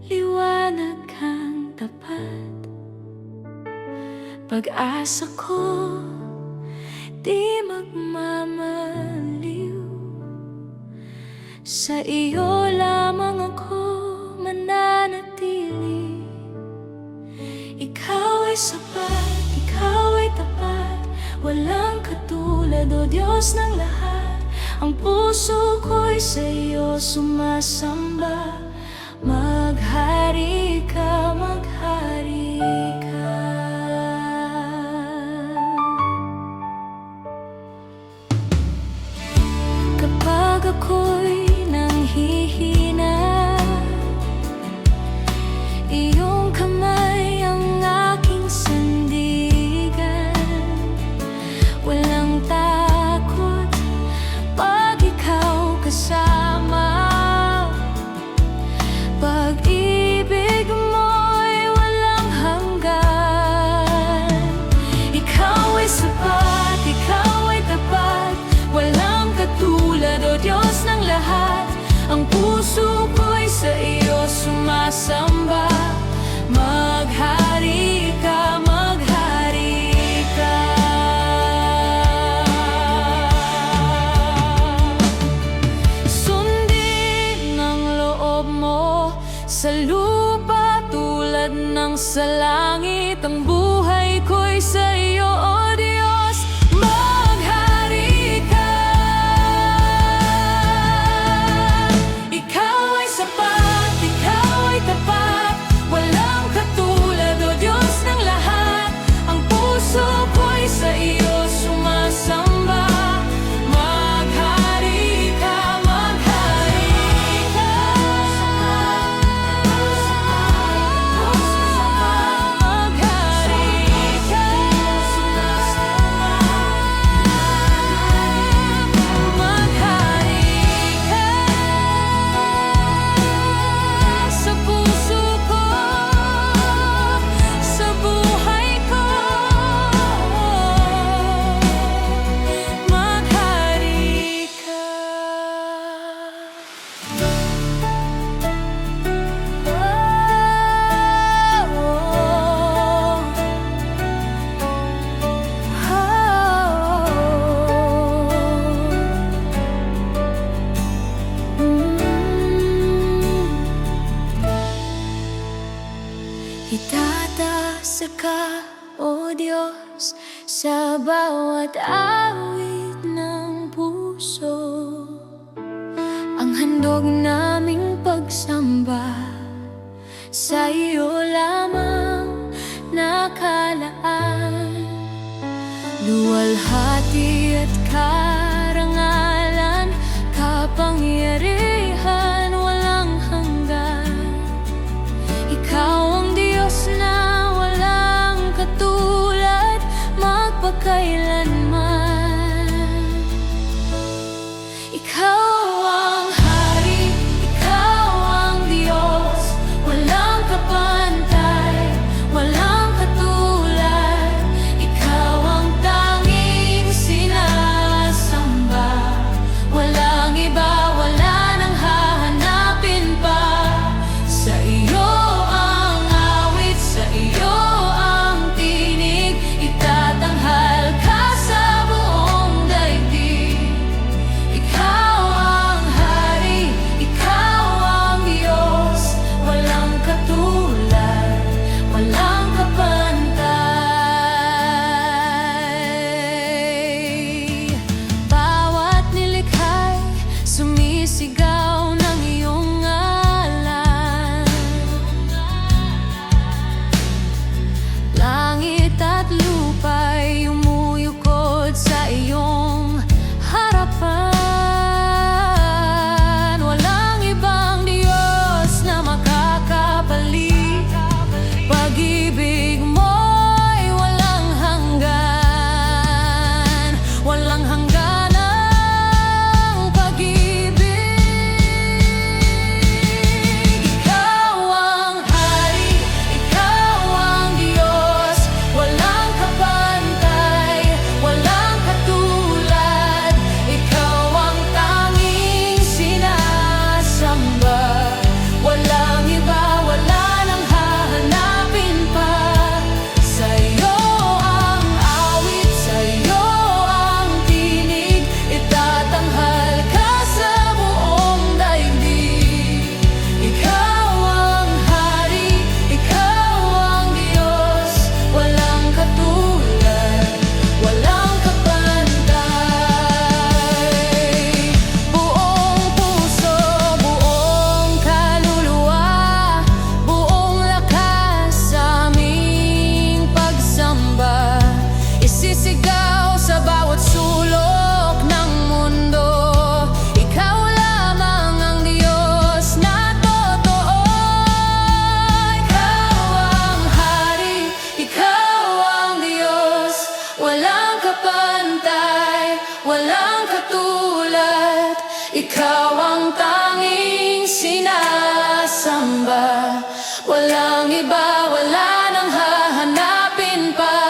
liwanag kang tapat. Pag-asa ko, di magmamaliw. Sa iyo lamang ako mananatili. Ikaw ay sapat, ikaw ay tapat, walang katulad, O Diyos ng lahat. Ang puso ko'y sa iyo sumasamba. Maghari ka, maghari ka. Kapag ako'y nanghihina, iyong kamay ang aking sandigan. Walang takot pag ikaw kasama. Pag-ibig mo'y walang hanggan. Ikaw ay sapat, ikaw ay tapat, walang katulad, O Diyos ng lahat. Ang puso ko'y sa iyo sumasamba. Maghari ka, maghari ka. Sundin ang loob mo sa lupa tulad ng sa langit. Ang buhay ko'y sa iyo, O Diyos. Maghari ka. Ikaw ay sapat, ikaw ay tapat, walang katulad, O Diyos ng lahat. Ang puso ko'y sa iyo sumasamba. Maghari ka, maghari ka. Maghari ka. Maghari ka. Sa puso ko, sa buhay ko, maghari ka. Itataas ka, O Diyos, sa bawat awit ng puso. Ang handog naming pagsamba, sa iyo lamang nakalaan. Luwalhati at karangalan, kapangyarihan walang hanggan. Ikaw ang Diyos na walang katulad, magpakailanman. Ikaw ang Hari, ikaw ang Diyos, walang kapantay, walang katulad. Ikaw ang tanging sinasamba, walang iba, wala nang hahanapin pa. Sa iyo ang iba wala nang hahanapin pa.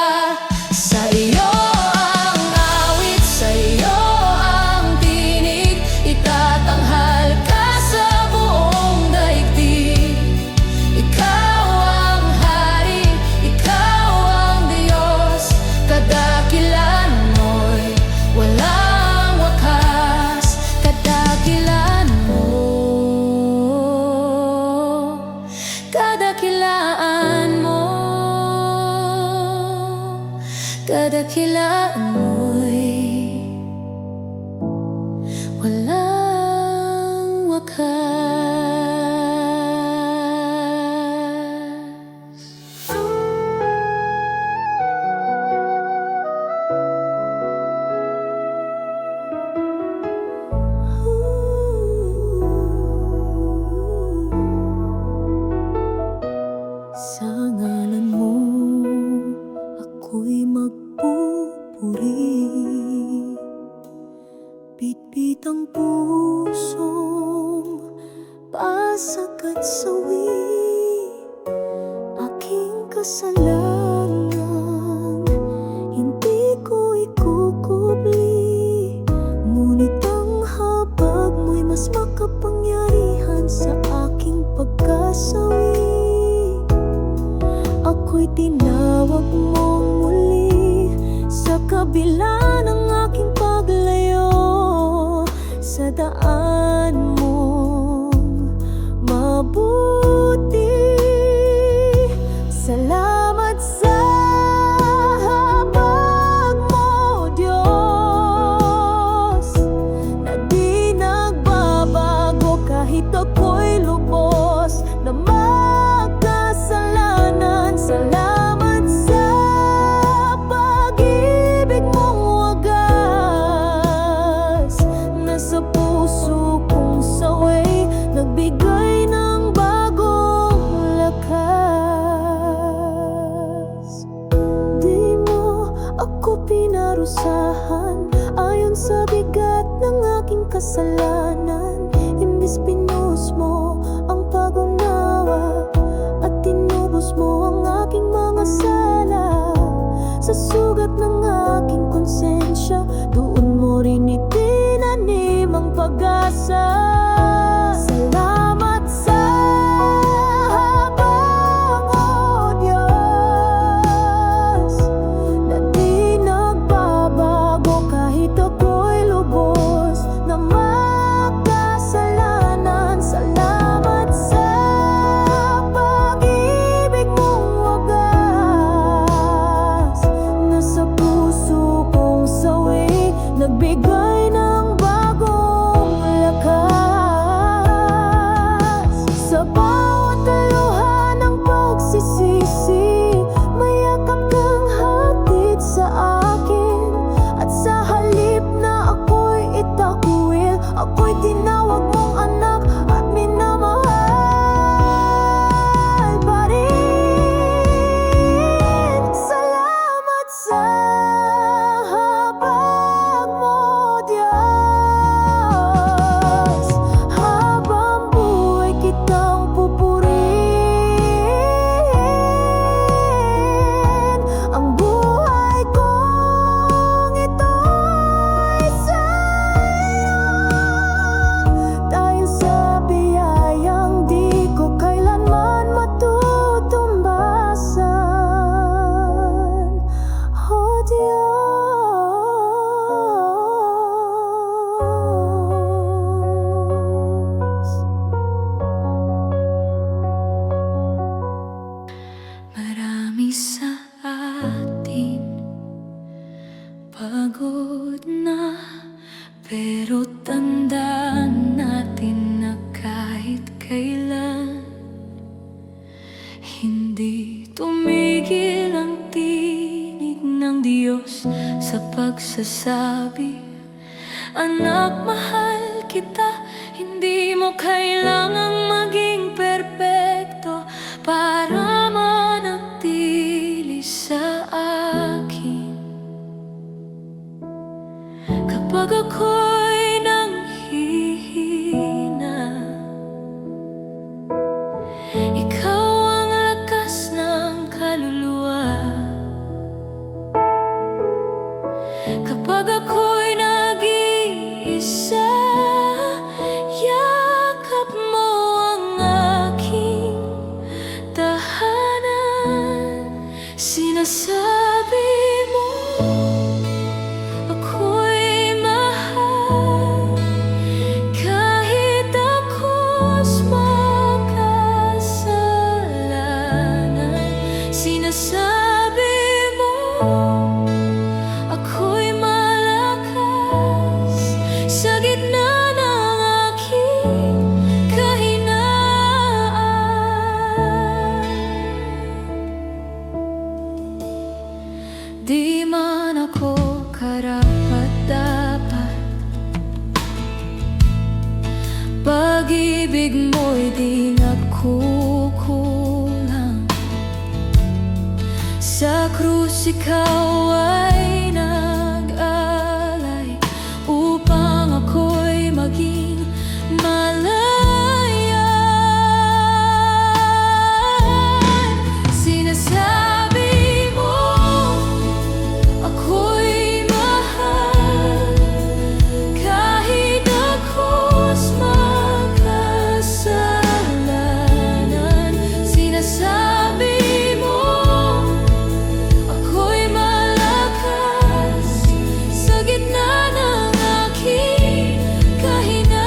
Sa iyo ang awit, sa iyo ang tinig, itatanghal ka sa buong daigdig. Ikaw ang hari, ikaw ang Diyos, kadakilan mo'y walang wakas, kadakilan mo, kadakilaan mo, kadakilaan mo'y walang wakas. Sa ngalan mo, ako'y magpupuri. Bitbit ang pusong pasag at sawi, aking kasalanan hindi ko ikukubli. Ngunit ang habag mo'y mas makapangyarihan sa aking pagkasawi. Ako'y tinawag mong muli sa kabila ng aking paglayo, sa daan mong mabuti. Salamat sa habag mo, Diyos, na di nagbabago kahit ako'y lubos na makasalanan. Salamat sa pag-ibig mong wagas, na sa puso kong saway nagbigay ng bagong lakas. Di mo ako pinarusahan ayon sa bigat ng aking kasalanan. Imbis pinus mo ang pag-unawa at tinubos mo ang aking mga sala. Sa sugat ng aking konsensya, doon mo rin itinanim ang pag-asa. Salamat sa habag mo, Diyos, na di nagbabago kahit ako'y lubos na makasalanan. Salamat sa pag-ibig mong wagas, na sa puso kong sawi nagbigay ng bagong lakas. Sa bawat luha ng pagsisisi, mayakap kang hatid sa akin. At sa halip na ako'y itakwil, ako'y tinawag mong anak at minamahal pa rin. Salamat sa habag mo, Diyos, habang buhay kitang pupurihin. Ang buhay kong ito'y sa'yo, dahil sa biyayang di ko kailanman matutumbasan. Oh Diyos, marami sa atin pagod na, pero tandaan natin na kahit kailan hindi tumigil ang tinig ng Diyos sa pagsasabi, anak, mahal kita. Hindi mo kailangang maging perpekto para manatili sa akin. Kapag ako'y nanghihina, ikaw ang lakas Sinasabi mo ako'y mahal kahit ako'y makasalanan. Sinasabi mo ako'y malakas sa gitna ng aking kahinaan. Di man ako karapat-dapat, pag-ibig mo'y di nagkukulang. Sa krus ikaw ay nag-alay upang ako'y maging malaya. Sinasabi mo ako'y mahal kahit ako'y makasalanan. Sinasabi mo ako'y malakas sa gitna ng aking kahinaan.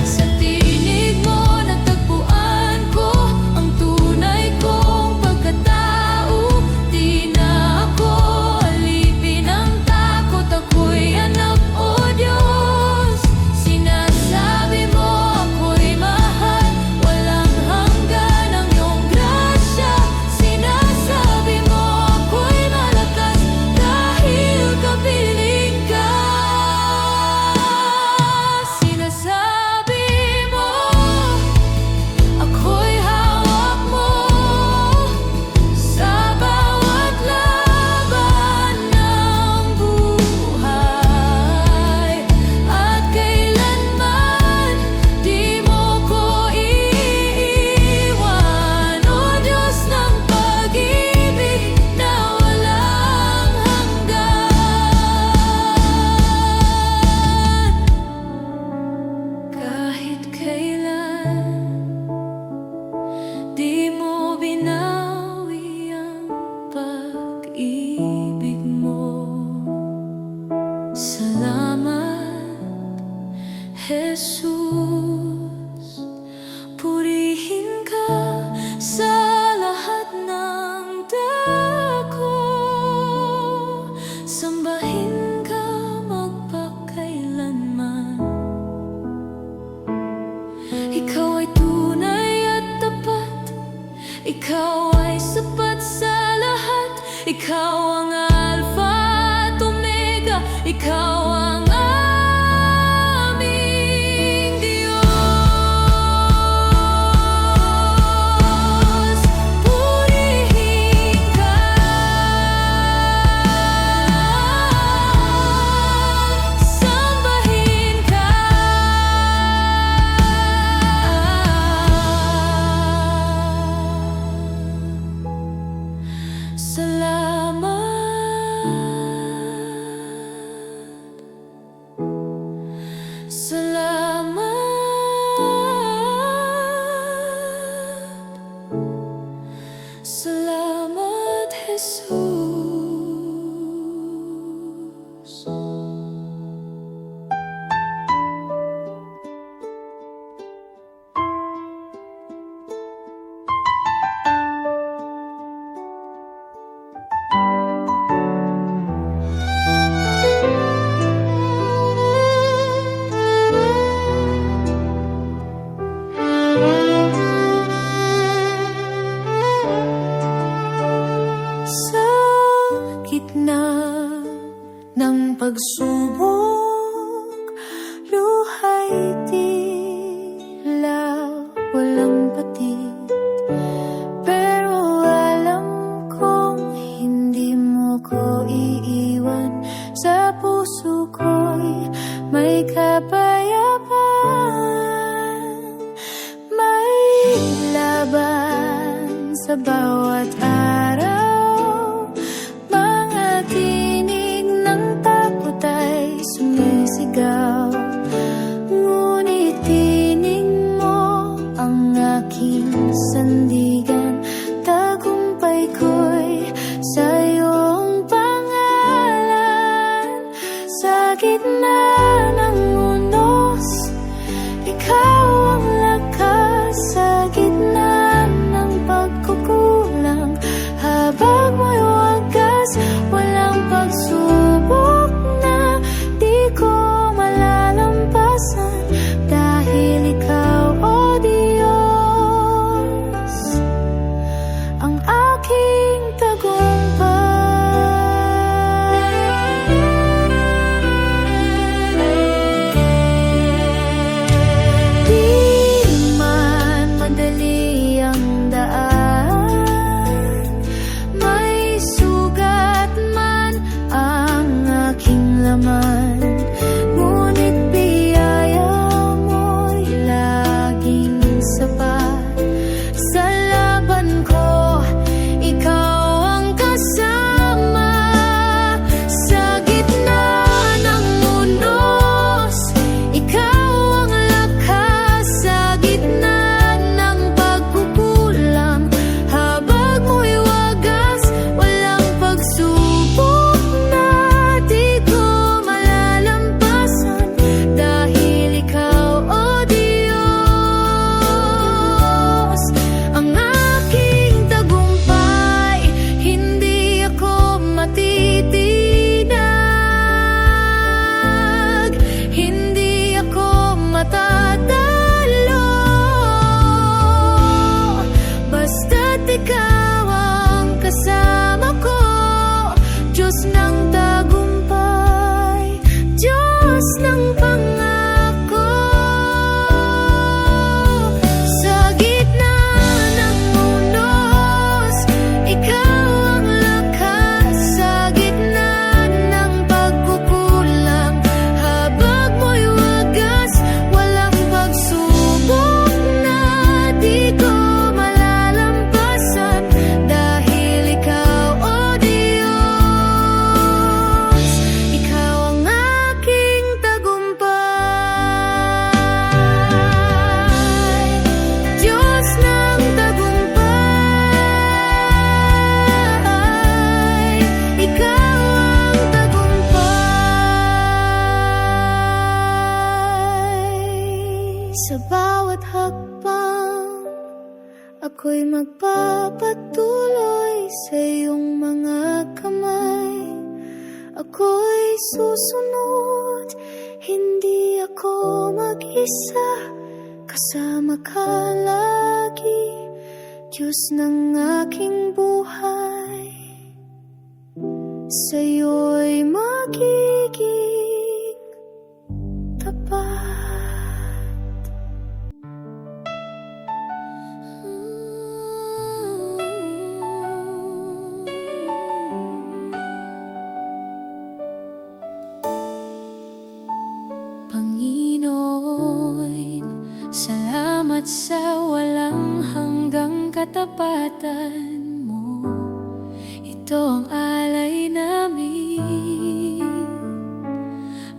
Sa tinig mo natagpuan ko ang tunay kong pagkatao. Di na ako alipin ng takot, ako'y anak o Diyos. Sinasabi mo ako'y mahal, walang hanggan ang iyong grasya. Sinasabi mo ako'y malakas dahil kapiling ka. Sinasabi mo ako'y hawak mo sa bawat laban ng buhay, at kailanman di mo ko iiwan. O Diyos ng pag-ibig na walang hanggan, kahit kailan di mo binawi ang pag-ibig mo. Salamat, Jesus. Purihin ka sa lahat ng dako. Sambahin ka magpakailanman. Ikaw ay tunay at tapat, ikaw ay sapat sa lahat. Ikaw ang Alpha at Omega, ikaw ang aming Diyos. Purihin ka, sambahin ka. Salamat, Jesus. Sa gitna ng pagsubok, luhay tila walang patid, pero alam kong hindi mo ko iiwan. Sa puso ko'y may kapayapaan, may laban sa bawat araw. Mga tinig ng takot ay sumisigaw, ngunit tinig mo ang aking sandal. ako'y magpapatuloy sa iyong mga kamay. Ako'y susunod, hindi ako mag-isa. Kasama ka lagi, Diyos ng aking buhay. Sa'yo'y magiging tapat. Panginoon, salamat sa walang hanggang katapatan mo. Ito ang alay namin,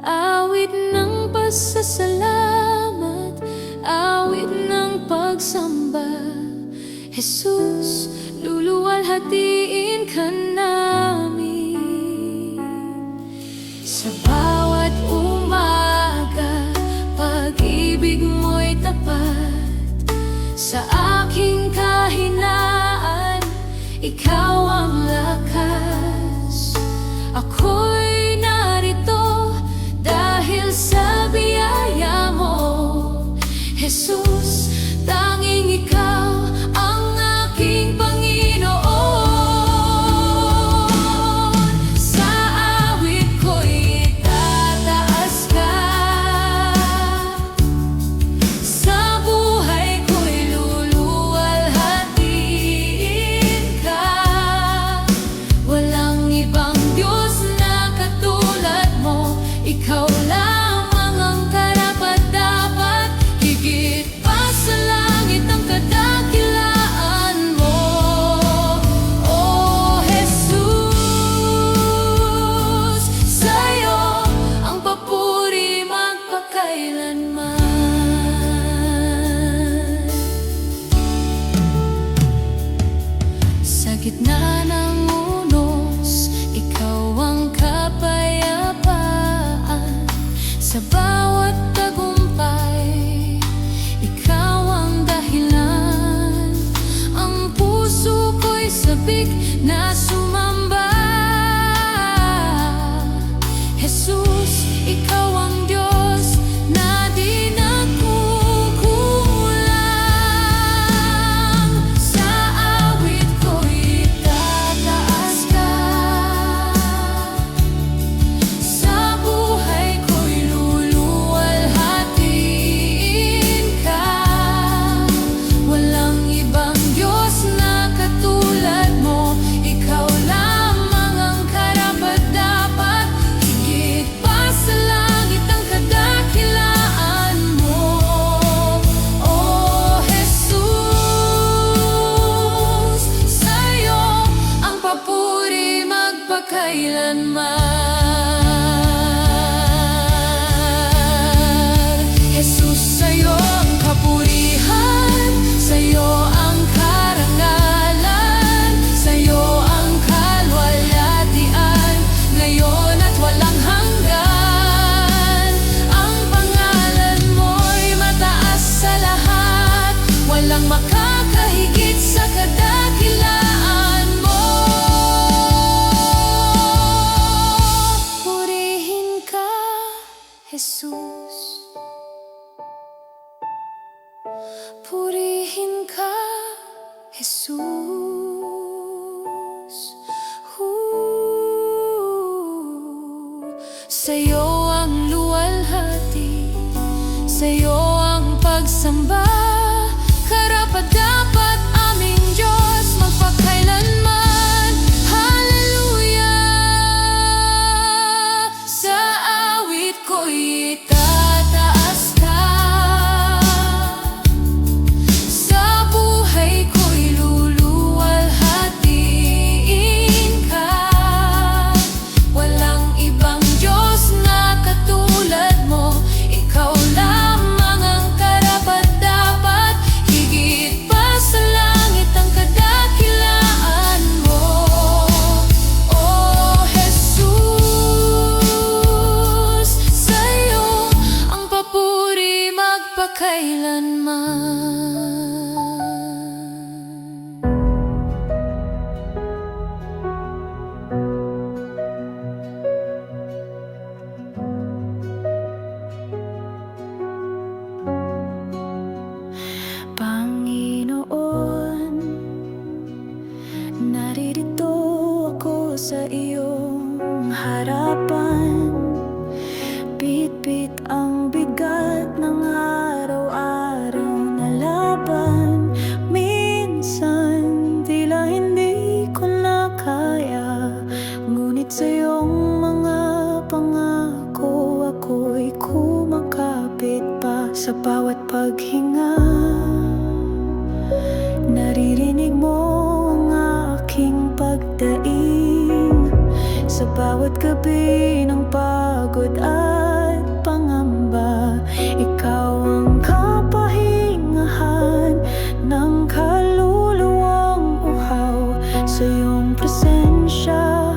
awit ng pasasalamat, awit ng pagsamba. Jesus, luluwalhatiin ka namin sa bawat umaga. Pag-ibig mo'y tapat sa aking kahinaan, ikaw ang lakas. Ako'y narito dahil sa biyaya mo, Jesus. Tanging ikaw ang aking Panginoon. Sa awit ko'y itataas ka, sa buhay ko'y luluwalhatiin ka. Walang ibang Diyos na katulad mo, ikaw lamang ang karapat-dapat. Higit pa sa langit ang kadakilaan mo, O Jesus. Sa'yo ang papuri magpakailanman. Sa gitna ng unos, ikaw ang kapayapaan. Sa bawat tagumpay, ikaw ang dahilan. Ang puso ko'y sabik na sumamba. Jesus, ikaw ang Diyos na di nagkukulang. Sa awit ko'y itataas ka, sa buhay ko'y luluwalhatiin ka. Walang ibang Diyos na katulad mo, ikaw lamang ang karapat-dapat. Higit pa sa langit ang kadakilaan mo, O Jesus. Sa'yo ang papuri magpakailanman. Jesus, sa'yo ang kapurihan, sa'yo ang karangalan, sa'yo ang kalwalhatian, ngayon at walang hanggan. Ang pangalan mo'y mataas sa lahat, walang makakahigit sa kadakilaan mo. Purihin ka, Jesus. Purihin ka, Jesus. Sa'yo ang luwalhati, sa'yo ang pagsamba. Karapat-dapat aming Diyos magpakailanman. Hallelujah. Sa awit ko'y itataas ka, sa buhay ko'y luluwalhatiin ka. Walang ibang Diyos na katulad mo, ikaw lamang ang karapat-dapat. bawat gabi ng pagod at pangamba. Ikaw ang kapahingahan ng kaluluwang uhaw. Sa iyong presensya,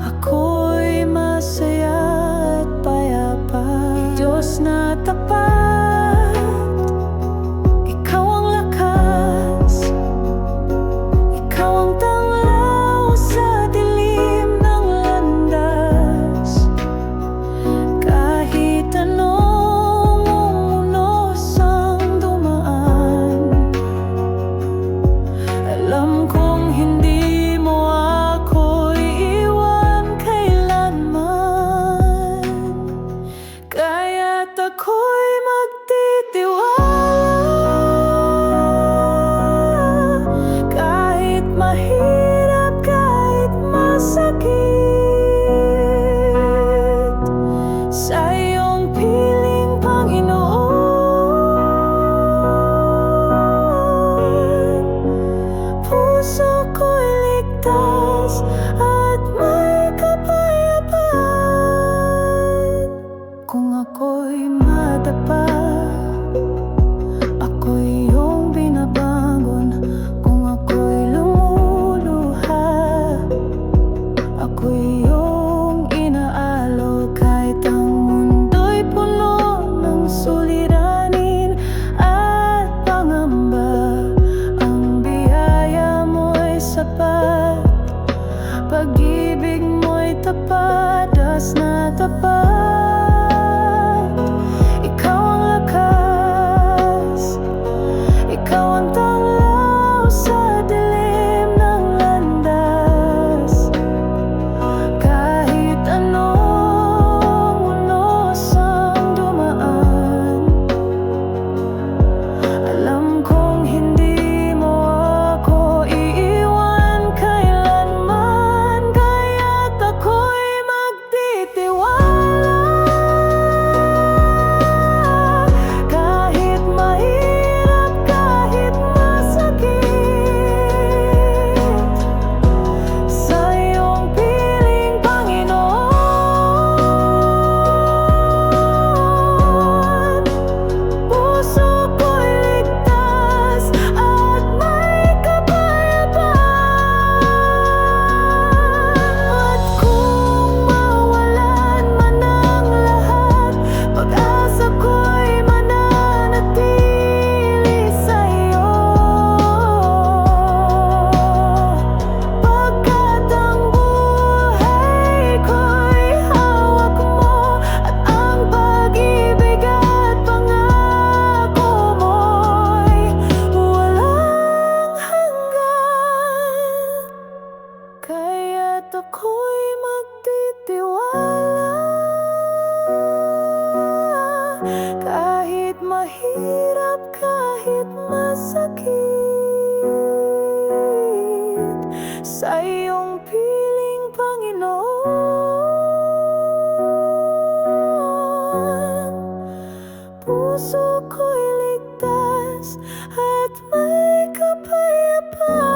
ako'y masaya at payapa. Diyos na tapat, ikaw ang lakas, ikaw ang tanglaw sa dilim ng landas. Kahit anong unos ang dumaan, alam kong hindi mo ako iiwan kailanman. Kaya't ako'y magtitiwala, kahit mahirap, kahit masakit, sa iyong piling, Panginoon. Puso ko'y ligtas at may kapayapaan. Kung ako'y madapa, ako'y iyong binabangon. Kung ako'y lumuluha, ako'y iyong inaalok. Kahit ang mundo'y puno ng suliranin at pangamba, ang biyaya mo'y sapat, pag-ibig mo'y tapat, das na tapat. Ikaw ang lakas, ikaw ang tanglaw sa dilim ng landas. Kahit anong unos ang dumaan, alam kong hindi mo ako iiwan kailanman. Kaya't ako'y magtitiwala, kahit mahirap, kahit masakit, sa iyong piling, Panginoon. Puso ko'y ligtas at may kapayapaan. At kung mawalan man ang lahat, pag-asa ko'y mananatili sa iyo. Pagkat ang buhay ko'y hawak mo, at ang pag-ibig at pangako mo'y walang hanggan. Kaya't ako'y magtitiwala, kahit mahirap, kahit masakit, sa iyong piling, Panginoon. Puso ko'y ligtas at may kapayapaan.